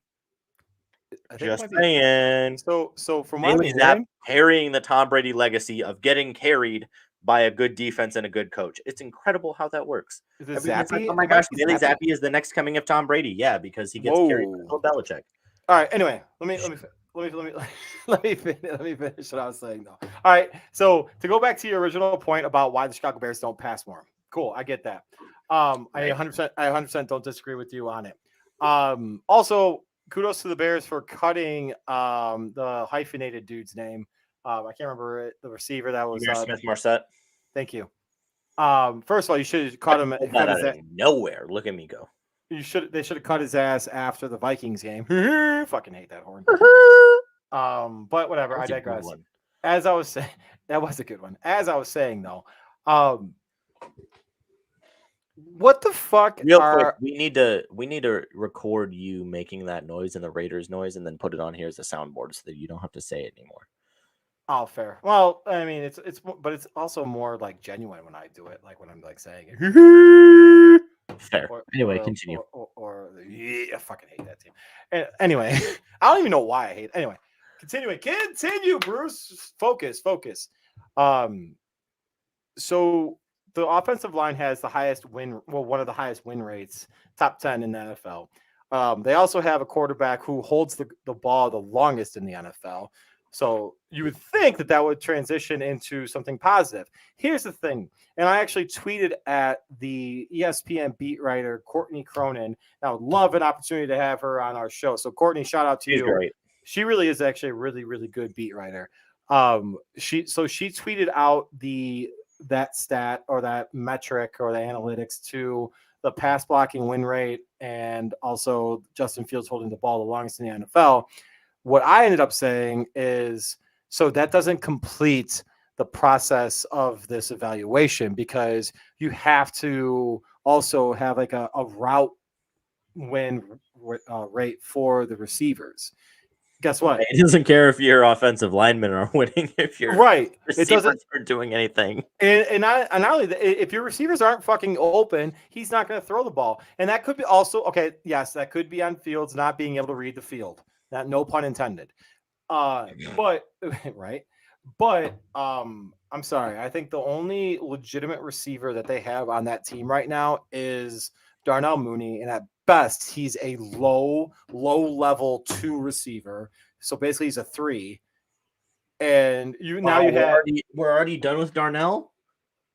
I think it Just might be- saying. So from what I'm Bailey Zapp hearing, carrying the Tom Brady legacy of getting carried by a good defense and a good coach. It's incredible how that works. the Everyone's like, Zappy. oh my it might gosh, be Bailey Zappy. Zappi is the next coming of Tom Brady. Yeah, because he gets carried by Whoa. Bill Belichick. All right. Anyway, let me let me finish what I was saying though. All right. So to go back to your original point about why the Chicago Bears don't pass more. Cool. I get that. I 100% don't disagree with you on it. Also, kudos to the Bears for cutting the hyphenated dude's name. I can't remember it. The receiver that was Smith Marset. Thank you. First of all, you should have cut him. Pulled that out of nowhere. Look at me go. They should have cut his ass after the Vikings game. Fucking hate that horn. But whatever. I digress. As I was saying, that was a good one. As I was saying though, what the fuck? Real quick, we need to record you making that noise and the Raiders noise, and then put it on here as a soundboard so that you don't have to say it anymore. Oh, fair. Well, I mean, but it's also more like genuine when I do it, like when I'm like saying it. Fair. Anyway, continue. I fucking hate that team. Anyway, I don't even know why I hate it. Anyway, continue, Bruce. Focus. So the offensive line has the highest one of the highest win rates, top 10 in the NFL. They also have a quarterback who holds the ball the longest in the NFL. So you would think that would transition into something positive. Here's the thing, and I actually tweeted at the ESPN beat writer Courtney Cronin. I would love an opportunity to have her on our show. So Courtney, shout out to you. Great. She really is actually a really, really good beat writer. She tweeted out that stat or that metric or the analytics to the pass blocking win rate and also Justin Fields holding the ball the longest in the NFL. What I ended up saying is, so that doesn't complete the process of this evaluation because you have to also have like a route win rate for the receivers. Guess what? It doesn't care if your offensive linemen are winning, if your right, receivers aren't doing anything. And not only that, if your receivers aren't fucking open, he's not going to throw the ball. And that could be also yes, that could be on Fields not being able to read the field. That no pun intended. But right. But I'm sorry. I think the only legitimate receiver that they have on that team right now is Darnell Mooney, and at best, he's a low level 2 receiver. So basically, he's a 3. And we're already done with Darnell.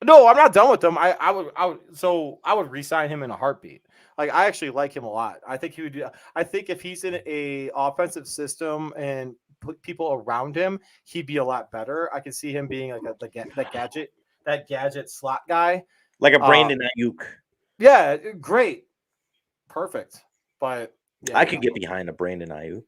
No, I'm not done with him. I would re-sign him in a heartbeat. Like I actually like him a lot. I think he would. I think if he's in a offensive system and put people around him, he'd be a lot better. I can see him being like that gadget slot guy, like a Brandon Ayuk. Yeah, great, perfect. But yeah, I could get behind a Brandon Ayuk. Anyway.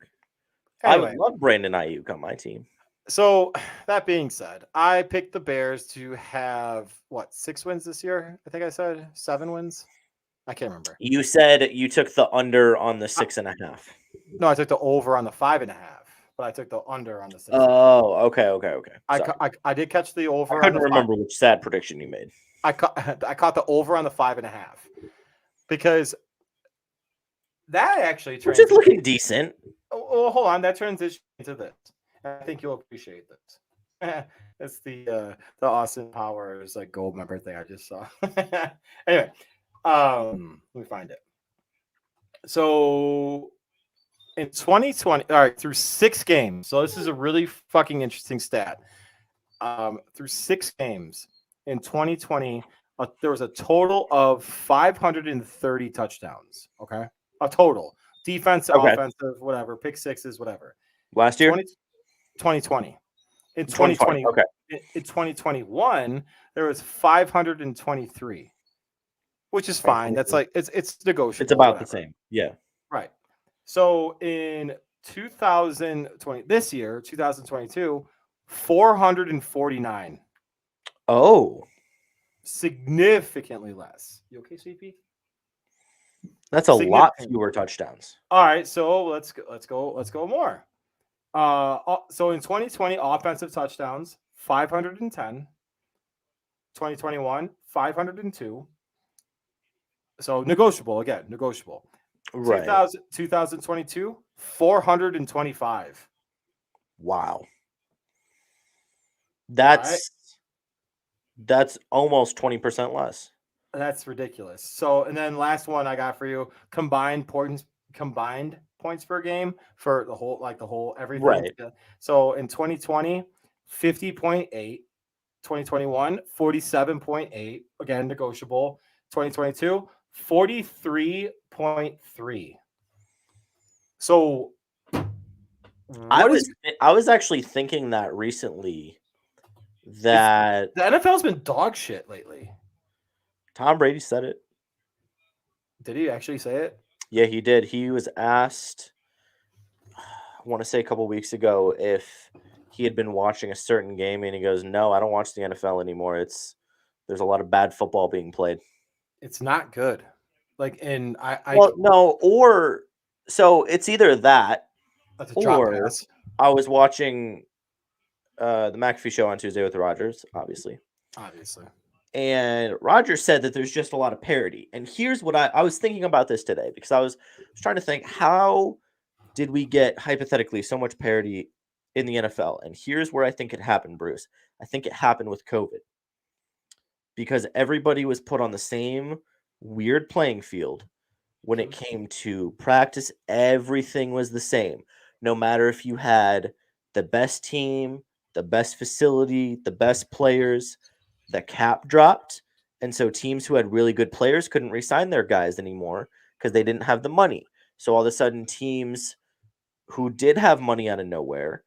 I would love Brandon Ayuk on my team. So that being said, I picked the Bears to have 6 wins this year. I think I said 7 wins. I can't remember. You said you took the under on the 6.5. No, I took the over on the 5.5, but I took the under on the 6. Oh, okay. I did catch the over. I couldn't remember which sad prediction you made. I caught the over on the 5.5 because that actually which is looking decent. Oh, hold on, that transition to this. I think you'll appreciate this. It's the Austin Powers gold member thing I just saw. Anyway, let me find it. So in 2020, all right, through 6 games. So this is a really fucking interesting stat. Through 6 games in 2020, there was a total of 530 touchdowns. Okay, a total defensive, offensive, whatever, pick sixes, whatever. Last year, 2020. In 2020, okay. In 2021, there was 523, which is fine. That's it's negotiable. It's about the same. Yeah. Right. So in 2020, this year, 2022, 449. Oh. Significantly less. You okay, CP? That's a lot fewer touchdowns. All right, so let's go more. So in 2020, offensive touchdowns 510. 2021, 502. So negotiable again, negotiable. Right. 2022, 425. Wow. That's almost 20% less. That's ridiculous. So, and then last one I got for you, combined points per game for the whole everything. Right. So in 2020, 50.8, 2021, 47.8, again negotiable. 2022, 43.3. So I was actually thinking that recently that the NFL's been dog shit lately. Tom Brady said it. Did he actually say it? Yeah, he did. He was asked, I want to say a couple weeks ago, if he had been watching a certain game, and he goes, "No, I don't watch the NFL anymore. There's a lot of bad football being played." It's not good. So it's either that, that's a drop or pass. I was watching the McAfee show on Tuesday with Rogers, obviously. And Rogers said that there's just a lot of parity. And here's what I was thinking about this today, because I was trying to think, how did we get hypothetically so much parity in the NFL? And here's where I think it happened, Bruce. I think it happened with COVID, because everybody was put on the same weird playing field. When it came to practice, everything was the same. No matter if you had the best team, the best facility, the best players, the cap dropped. And so teams who had really good players couldn't re-sign their guys anymore because they didn't have the money. So all of a sudden, teams who did have money out of nowhere,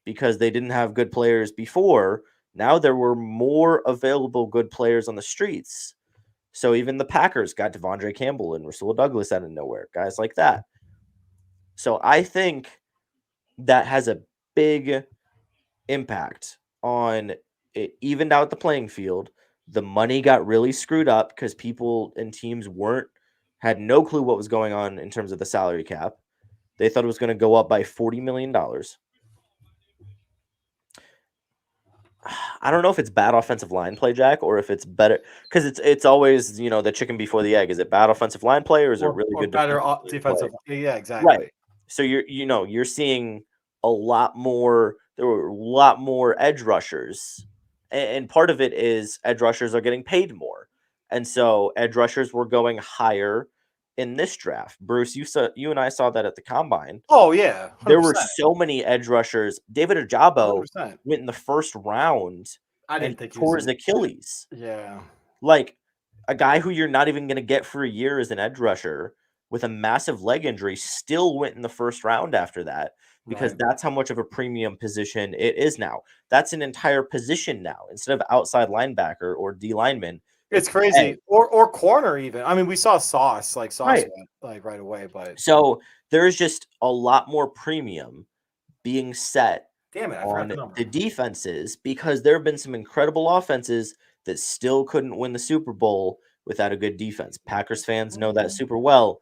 because they didn't have good players before, now there were more available good players on the streets. So even the Packers got Devondre Campbell and Rasul Douglas out of nowhere, guys like that. So I think that has a big impact on it. Evened out the playing field. The money got really screwed up because people and teams had no clue what was going on in terms of the salary cap. They thought it was going to go up by $40 million. I don't know if it's bad offensive line play, Jack, or if it's better, because it's always, the chicken before the egg. Is it bad offensive line play, or is it really good better defensive? Yeah, exactly. Right. So you're seeing a lot more. There were a lot more edge rushers, and part of it is edge rushers are getting paid more, and so edge rushers were going higher in this draft. Bruce, you and I saw that at the combine. Oh yeah, 100%. There were so many edge rushers. David Ojabo 100%. went in the first round. I didn't think tore his Achilles. Yeah, like a guy who you're not even going to get for a year as an edge rusher with a massive leg injury still went in the first round after that, because that's how much of a premium position it is now. That's an entire position now instead of outside linebacker or D lineman. It's crazy. Or corner even. I mean, we saw Sauce went right away, but so there's just a lot more premium being set on the defenses, because there have been some incredible offenses that still couldn't win the Super Bowl without a good defense. Packers fans know that super well.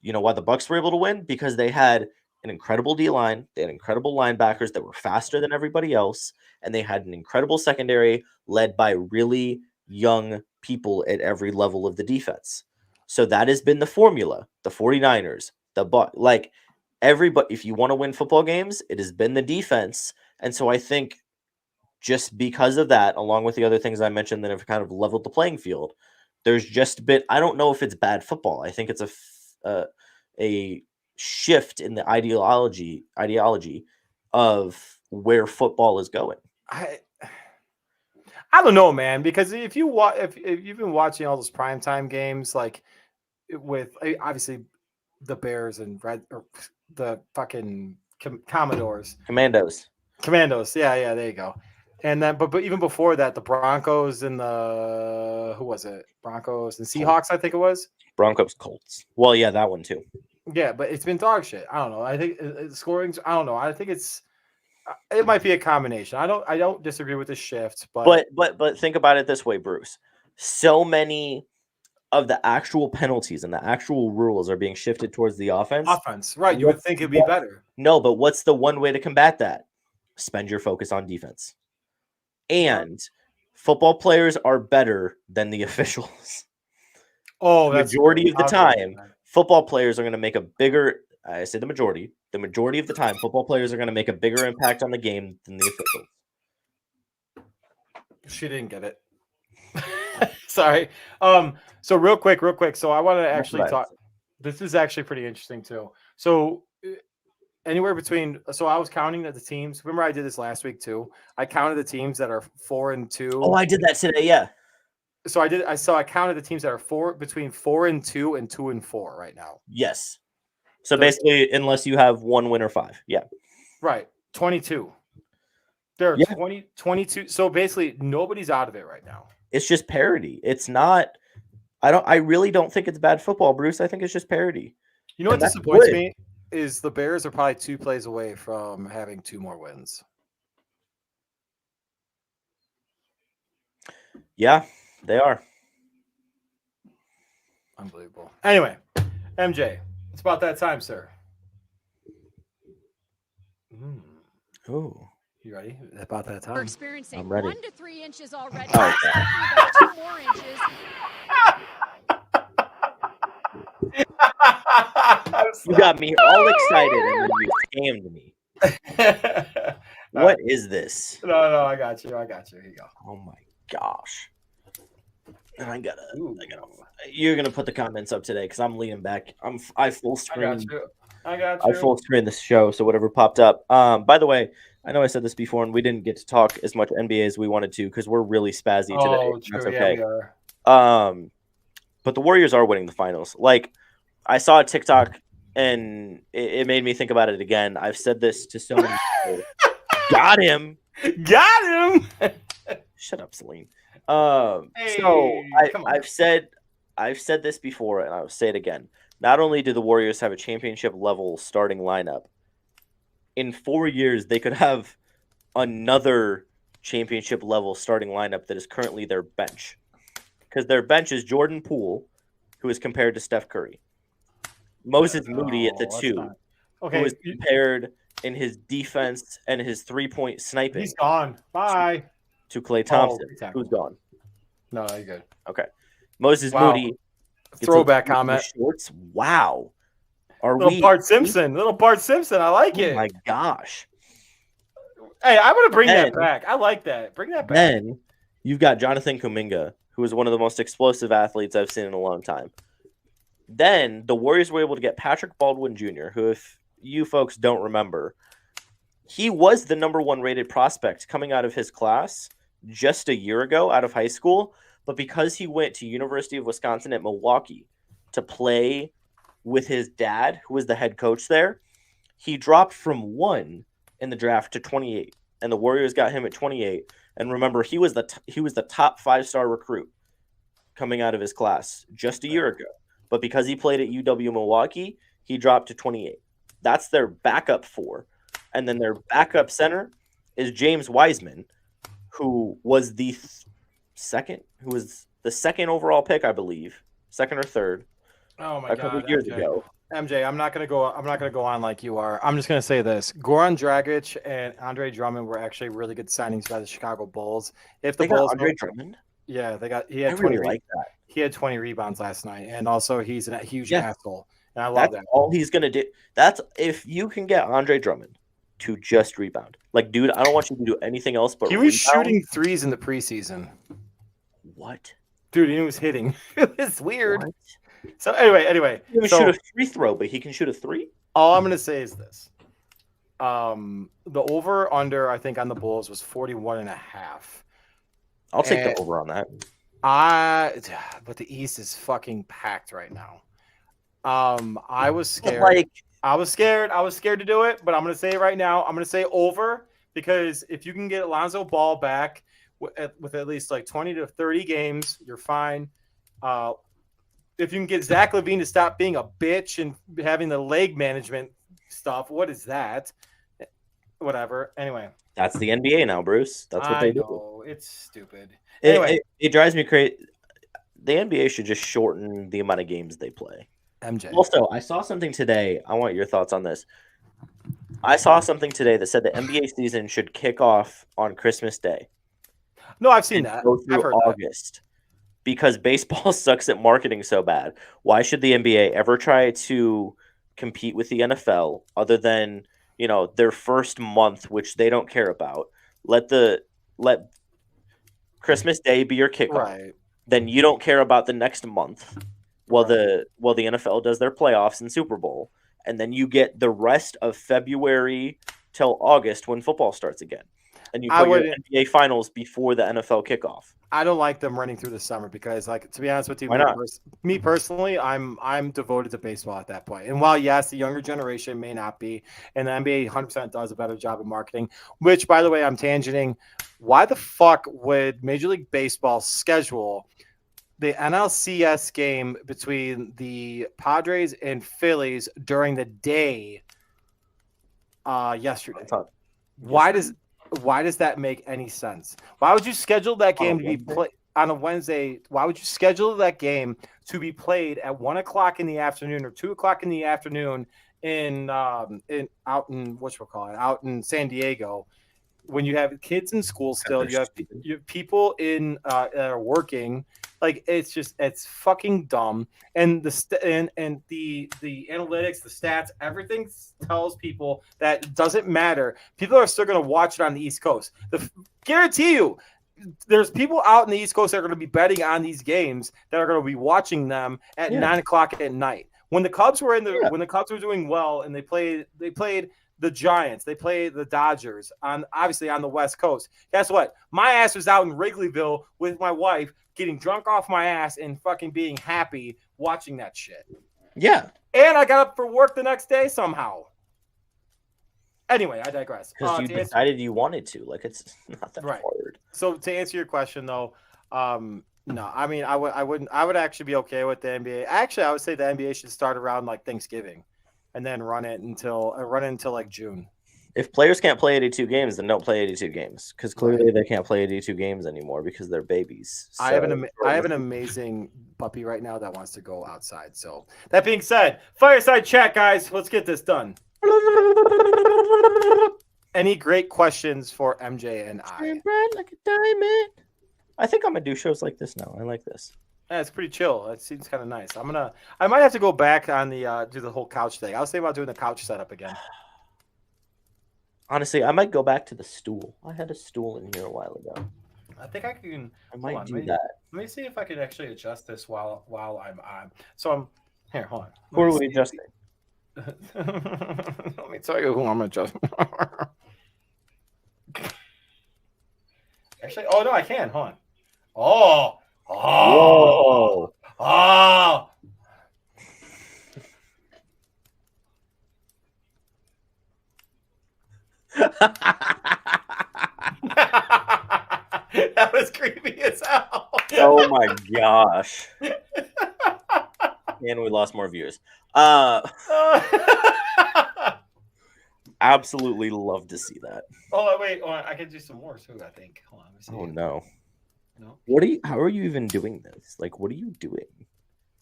You know why the Bucs were able to win? Because they had an incredible D-line, they had incredible linebackers that were faster than everybody else, and they had an incredible secondary led by really young people at every level of the defense. So that has been the formula. The 49ers, everybody, if you want to win football games, it has been the defense. And so I think just because of that, along with the other things I mentioned that have kind of leveled the playing field, there's just been, I don't know if it's bad football. I think it's a shift in the ideology of where football is going. I don't know, man, because if you've been watching all those primetime games, like with obviously the Bears and the fucking Commandos. Yeah, there you go. And then, but even before that, the Broncos and Broncos and Seahawks, I think it was. Broncos, Colts. Well, yeah, that one too. Yeah, but it's been dog shit. I don't know. I think scoring's. I don't know. I think it might be a combination. I don't disagree with the shift, but think about it this way, Bruce. So many of the actual penalties and the actual rules are being shifted towards the offense. Right? You would think it'd be better. No, but what's the one way to combat that? Spend your focus on defense. And football players are better than the officials. Oh, The that's majority good. of the I'll agree time, with that. football players are going to make a bigger. I say the majority. The majority of the time, football players are going to make a bigger impact on the game than the officials. She didn't get it. Sorry. So real quick. So I want to actually what I talk. This is actually pretty interesting too. So anywhere between. So I was counting the teams. Remember, I did this last week too. I counted the teams that are 4-2. Oh, I did that today. Yeah. So I counted the teams that are between 4-2 and 2-4 right now. Yes. So They're- basically, unless you have 1 win or 5. Yeah. Right. 22. There are Yeah. 22. So basically, nobody's out of it right now. It's just parity. It's not. I really don't think it's bad football, Bruce. I think it's just parity. You know what And that's disappoints good. me is the Bears are probably 2 plays away from having 2 more wins. Yeah, they are. Unbelievable. Anyway, MJ, it's about that time, sir. Ooh. You ready? About that We're time. experiencing I'm ready. 1 to 3 inches already. Oh, About 2 more inches. You got me all excited and then you scammed me. What is this? No, I got you. Here you go. Oh my gosh. And I gotta. You're gonna put the comments up today because I'm leaning back. I full screen. I got I you. full screen this show, so whatever popped up. By the way, I know I said this before, and we didn't get to talk as much NBA as we wanted to because we're really spazzy today. Oh, and true. That's Yeah, okay. we are. But the Warriors are winning the finals. Like, I saw a TikTok, and it made me think about it again. I've said this to so many people. Got him. Got him. Shut up, Celine. Hey, So come on. I've said this before, and I'll say it again. Not only do the Warriors have a championship level starting lineup, in 4 years they could have another championship level starting lineup that is currently their bench, because their bench is Jordan Poole, who is compared to Steph Curry, Moses Moody at the No, 2, that's not- who Okay, is compared in his defense and his 3-point sniping he's gone. Bye. to Klay Thompson, good tackle. who's gone. No, you're good. Okay, Moses Wow. Moody. gets Throwback a- comment. Shorts. Wow. Are Little we? Bart Simpson. Little Bart Simpson. I like Oh it. my gosh. Hey, I'm gonna bring that Then- back. I like that. Bring that back. Then you've got Jonathan Kuminga, who is one of the most explosive athletes I've seen in a long time. Then the Warriors were able to get Patrick Baldwin Jr., who, if you folks don't remember, he was the number 1 rated prospect coming out of his class just a year ago out of high school. But because he went to University of Wisconsin at Milwaukee to play with his dad, who was the head coach there, he dropped from 1 in the draft to 28, and the Warriors got him at 28. And remember, he was the top 5-star recruit coming out of his class just a year ago. But because he played at UW Milwaukee, he dropped to 28. That's their backup 4. And then their backup center is James Wiseman, who was the second overall pick, I believe, second or third, Oh my a couple god. years MJ. ago. MJ, I'm not gonna go on like you are. I'm just gonna say this: Goran Dragic and Andre Drummond were actually really good signings by the Chicago Bulls. If the They got Bulls, Andre Drummond. yeah, he I had 20. really like that. He had 20 rebounds last night, and also he's a huge Yeah. asshole, and I love That's that. all he's gonna do. That's if you can get Andre Drummond to just rebound. Like, dude, I don't want you to do anything else but He was rebound. shooting threes in the preseason, What? dude. He was hitting. It's weird. What? So anyway, He can so shoot a free throw, but he can shoot a 3. all I'm gonna say is this: the over under I think on the Bulls was 41.5. I'll take And- the over on that. But the East is fucking packed right now. I was But, scared. like, I was scared to do it, but I'm gonna say it right now. I'm gonna say over because if you can get Alonzo Ball back with at least like 20 to 30 games, you're fine. If you can get Zach LaVine to stop being a bitch and having the leg management stuff, what is that? Whatever. Anyway, that's the NBA now, Bruce. That's what I they do. know it's stupid. It, Anyway. it drives me crazy. The NBA should just shorten the amount of games they play. MJ. Also, I saw something today. I want your thoughts on this. I saw something today that said the NBA season should kick off on Christmas Day. No, I've seen and that. go I've through heard that. August because baseball sucks at marketing so bad. Why should the NBA ever try to compete with the NFL other than, their first month, which they don't care about? Let Christmas Day be your kickoff. Right. Then you don't care about the next month while the NFL does their playoffs and Super Bowl. And then you get the rest of February till August when football starts again. And you put your NBA finals before the NFL kickoff. I don't like them running through the summer because, like, to be honest with you, Why not? Me personally, I'm devoted to baseball at that point. And while yes, the younger generation may not be, and the NBA 100% does a better job of marketing. Which, by the way, I'm tangenting. Why the fuck would Major League Baseball schedule the NLCS game between the Padres and Phillies during the day yesterday? Why does that make any sense? Why would you schedule that game to be played on a Wednesday? Why would you schedule that game to be played at 1 o'clock in the afternoon or 2 o'clock in the afternoon out in San Diego, when you have kids in school still, you have people in are working? Like, it's fucking dumb. And the analytics, the stats, everything tells people that it doesn't matter. People are still going to watch it on the East Coast. Guarantee you, there's people out in the East Coast that are going to be betting on these games that are going to be watching them at 9 o'clock at night. When the Cubs were when the Cubs were doing well and they played the Giants, they played the Dodgers obviously on the West Coast. Guess what? My ass was out in Wrigleyville with my wife, getting drunk off my ass and fucking being happy watching that shit. Yeah. And I got up for work the next day somehow. Anyway, I digress. Because you decided you wanted to. Like, it's not that hard. So to answer your question, though, no, I mean, I would actually be okay with the NBA. Actually, I would say the NBA should start around like Thanksgiving and then run it until like June. If players can't play 82 games, then don't play 82 games, because clearly they can't play 82 games anymore because they're babies. So, I have an amazing puppy right now that wants to go outside. So that being said, fireside chat, guys. Let's get this done. Any great questions for MJ and I? Bright like a diamond. I think I'm gonna do shows like this now. I like this. Yeah, it's pretty chill. It seems kind of nice. I might have to go back on the do the whole couch thing. I was thinking about doing the couch setup again. Honestly, I might go back to the stool. I had a stool in here a while ago. I think I can. I might do that. Let me see if I can actually adjust this while I'm on. So I'm here. Hold on. Who are we adjusting? Let me tell you who I'm adjusting. Actually, oh no, I can. Hold on. Oh. That was creepy as hell. Oh my gosh. And we lost more viewers. Absolutely love to see that. Oh wait, I can do some more too, I think. Hold on, let me see. Oh no. No. How are you even doing this? Like, what are you doing?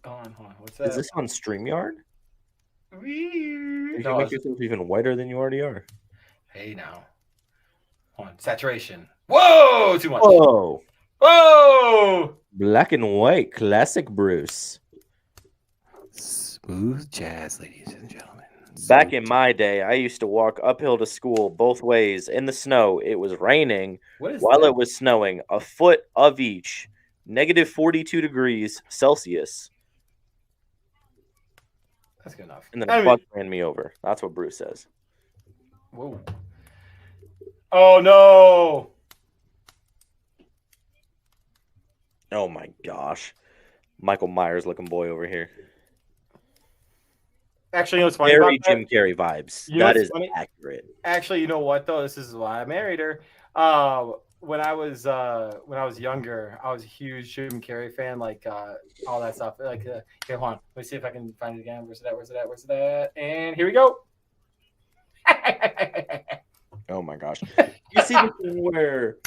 Hold on. What's that? Is this on StreamYard? You No, make yourself even whiter than you already are. Hey now. Hold on. Saturation. Whoa, too much. Whoa. Black and white, classic Bruce. Smooth jazz, ladies and gentlemen. Back in my day, I used to walk uphill to school both ways in the snow. It was raining while it was snowing, a foot of each, -42 degrees Celsius. That's good enough. And then a bus ran me over. That's what Bruce says. Whoa. Oh no. Oh my gosh. Michael Myers looking boy over here. Actually, you know what's funny Very about that? Jim Carrey vibes. You know That what's is funny? accurate. Actually, you know what though? This is why I married her. When I was younger, I was a huge Jim Carrey fan, like all that stuff. Like, here, hold on. Let me see if I can find it again. Where's it at? And here we go. Oh my gosh. You see the thing where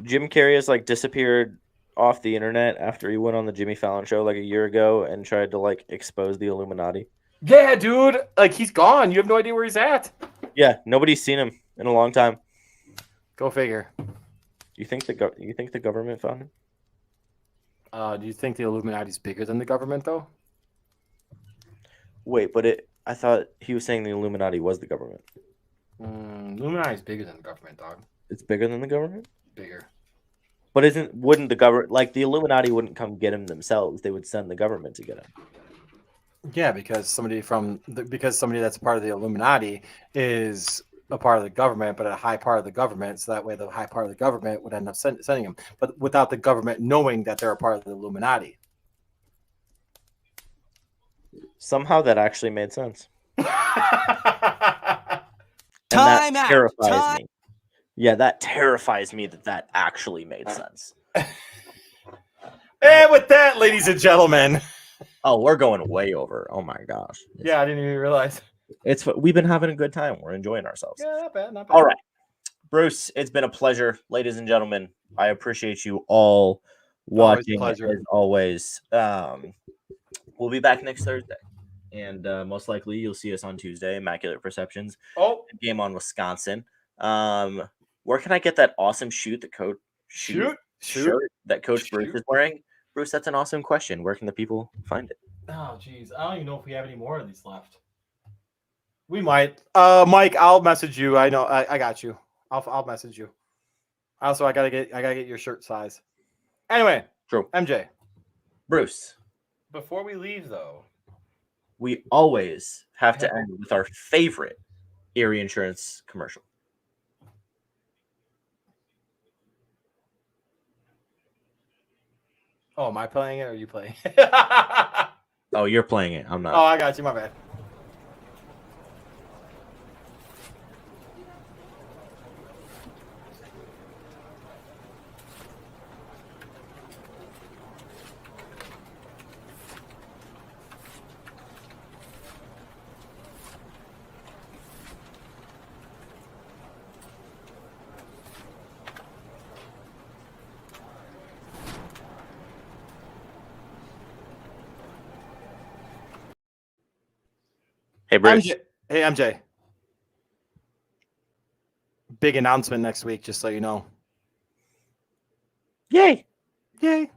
Jim Carrey has like disappeared off the internet after he went on the Jimmy Fallon show like a year ago and tried to like expose the Illuminati? Yeah, dude. Like, he's gone. You have no idea where he's at. Yeah, nobody's seen him in a long time. Go figure. You think the government founded? Do you think the Illuminati's bigger than the government, though? Wait, but I thought he was saying the Illuminati was the government. Illuminati's bigger than the government, dog. It's bigger than the government? Bigger. But wouldn't the government, like the Illuminati wouldn't come get him themselves? They would send the government to get him. Yeah, because somebody that's a part of the Illuminati is a part of the government, but a high part of the government. So that way, the high part of the government would end up sending him, but without the government knowing that they're a part of the Illuminati. Somehow that actually made sense. Time that out. terrifies Time- me. Yeah, that terrifies me that actually made sense. And with that, ladies and gentlemen. Oh, we're going way over. Oh my gosh. Yeah, I didn't even realize. We've been having a good time. We're enjoying ourselves. Yeah, not bad, not bad. All right. Bruce, it's been a pleasure, ladies and gentlemen. I appreciate you all watching as always. We'll be back next Thursday. And most likely you'll see us on Tuesday, Immaculate Perceptions. Oh, game on Wisconsin. Where can I get that awesome shoot that Coach Shoot shirt that Coach Bruce is wearing? Bruce, that's an awesome question. Where can the people find it? Oh, geez. I don't even know if we have any more of these left. We might. Mike, I'll message you. I know. I got you. I'll message you. Also, I gotta get your shirt size. Anyway, True. MJ. Bruce. Before we leave, though, We always have to end with our favorite Erie Insurance commercial. oh, am I playing it or are you playing? Oh, you're playing it. I'm not. Oh, I got you. My bad. Hey, Bruce. Hey, MJ. Big announcement next week, just so you know. Yay. Yay.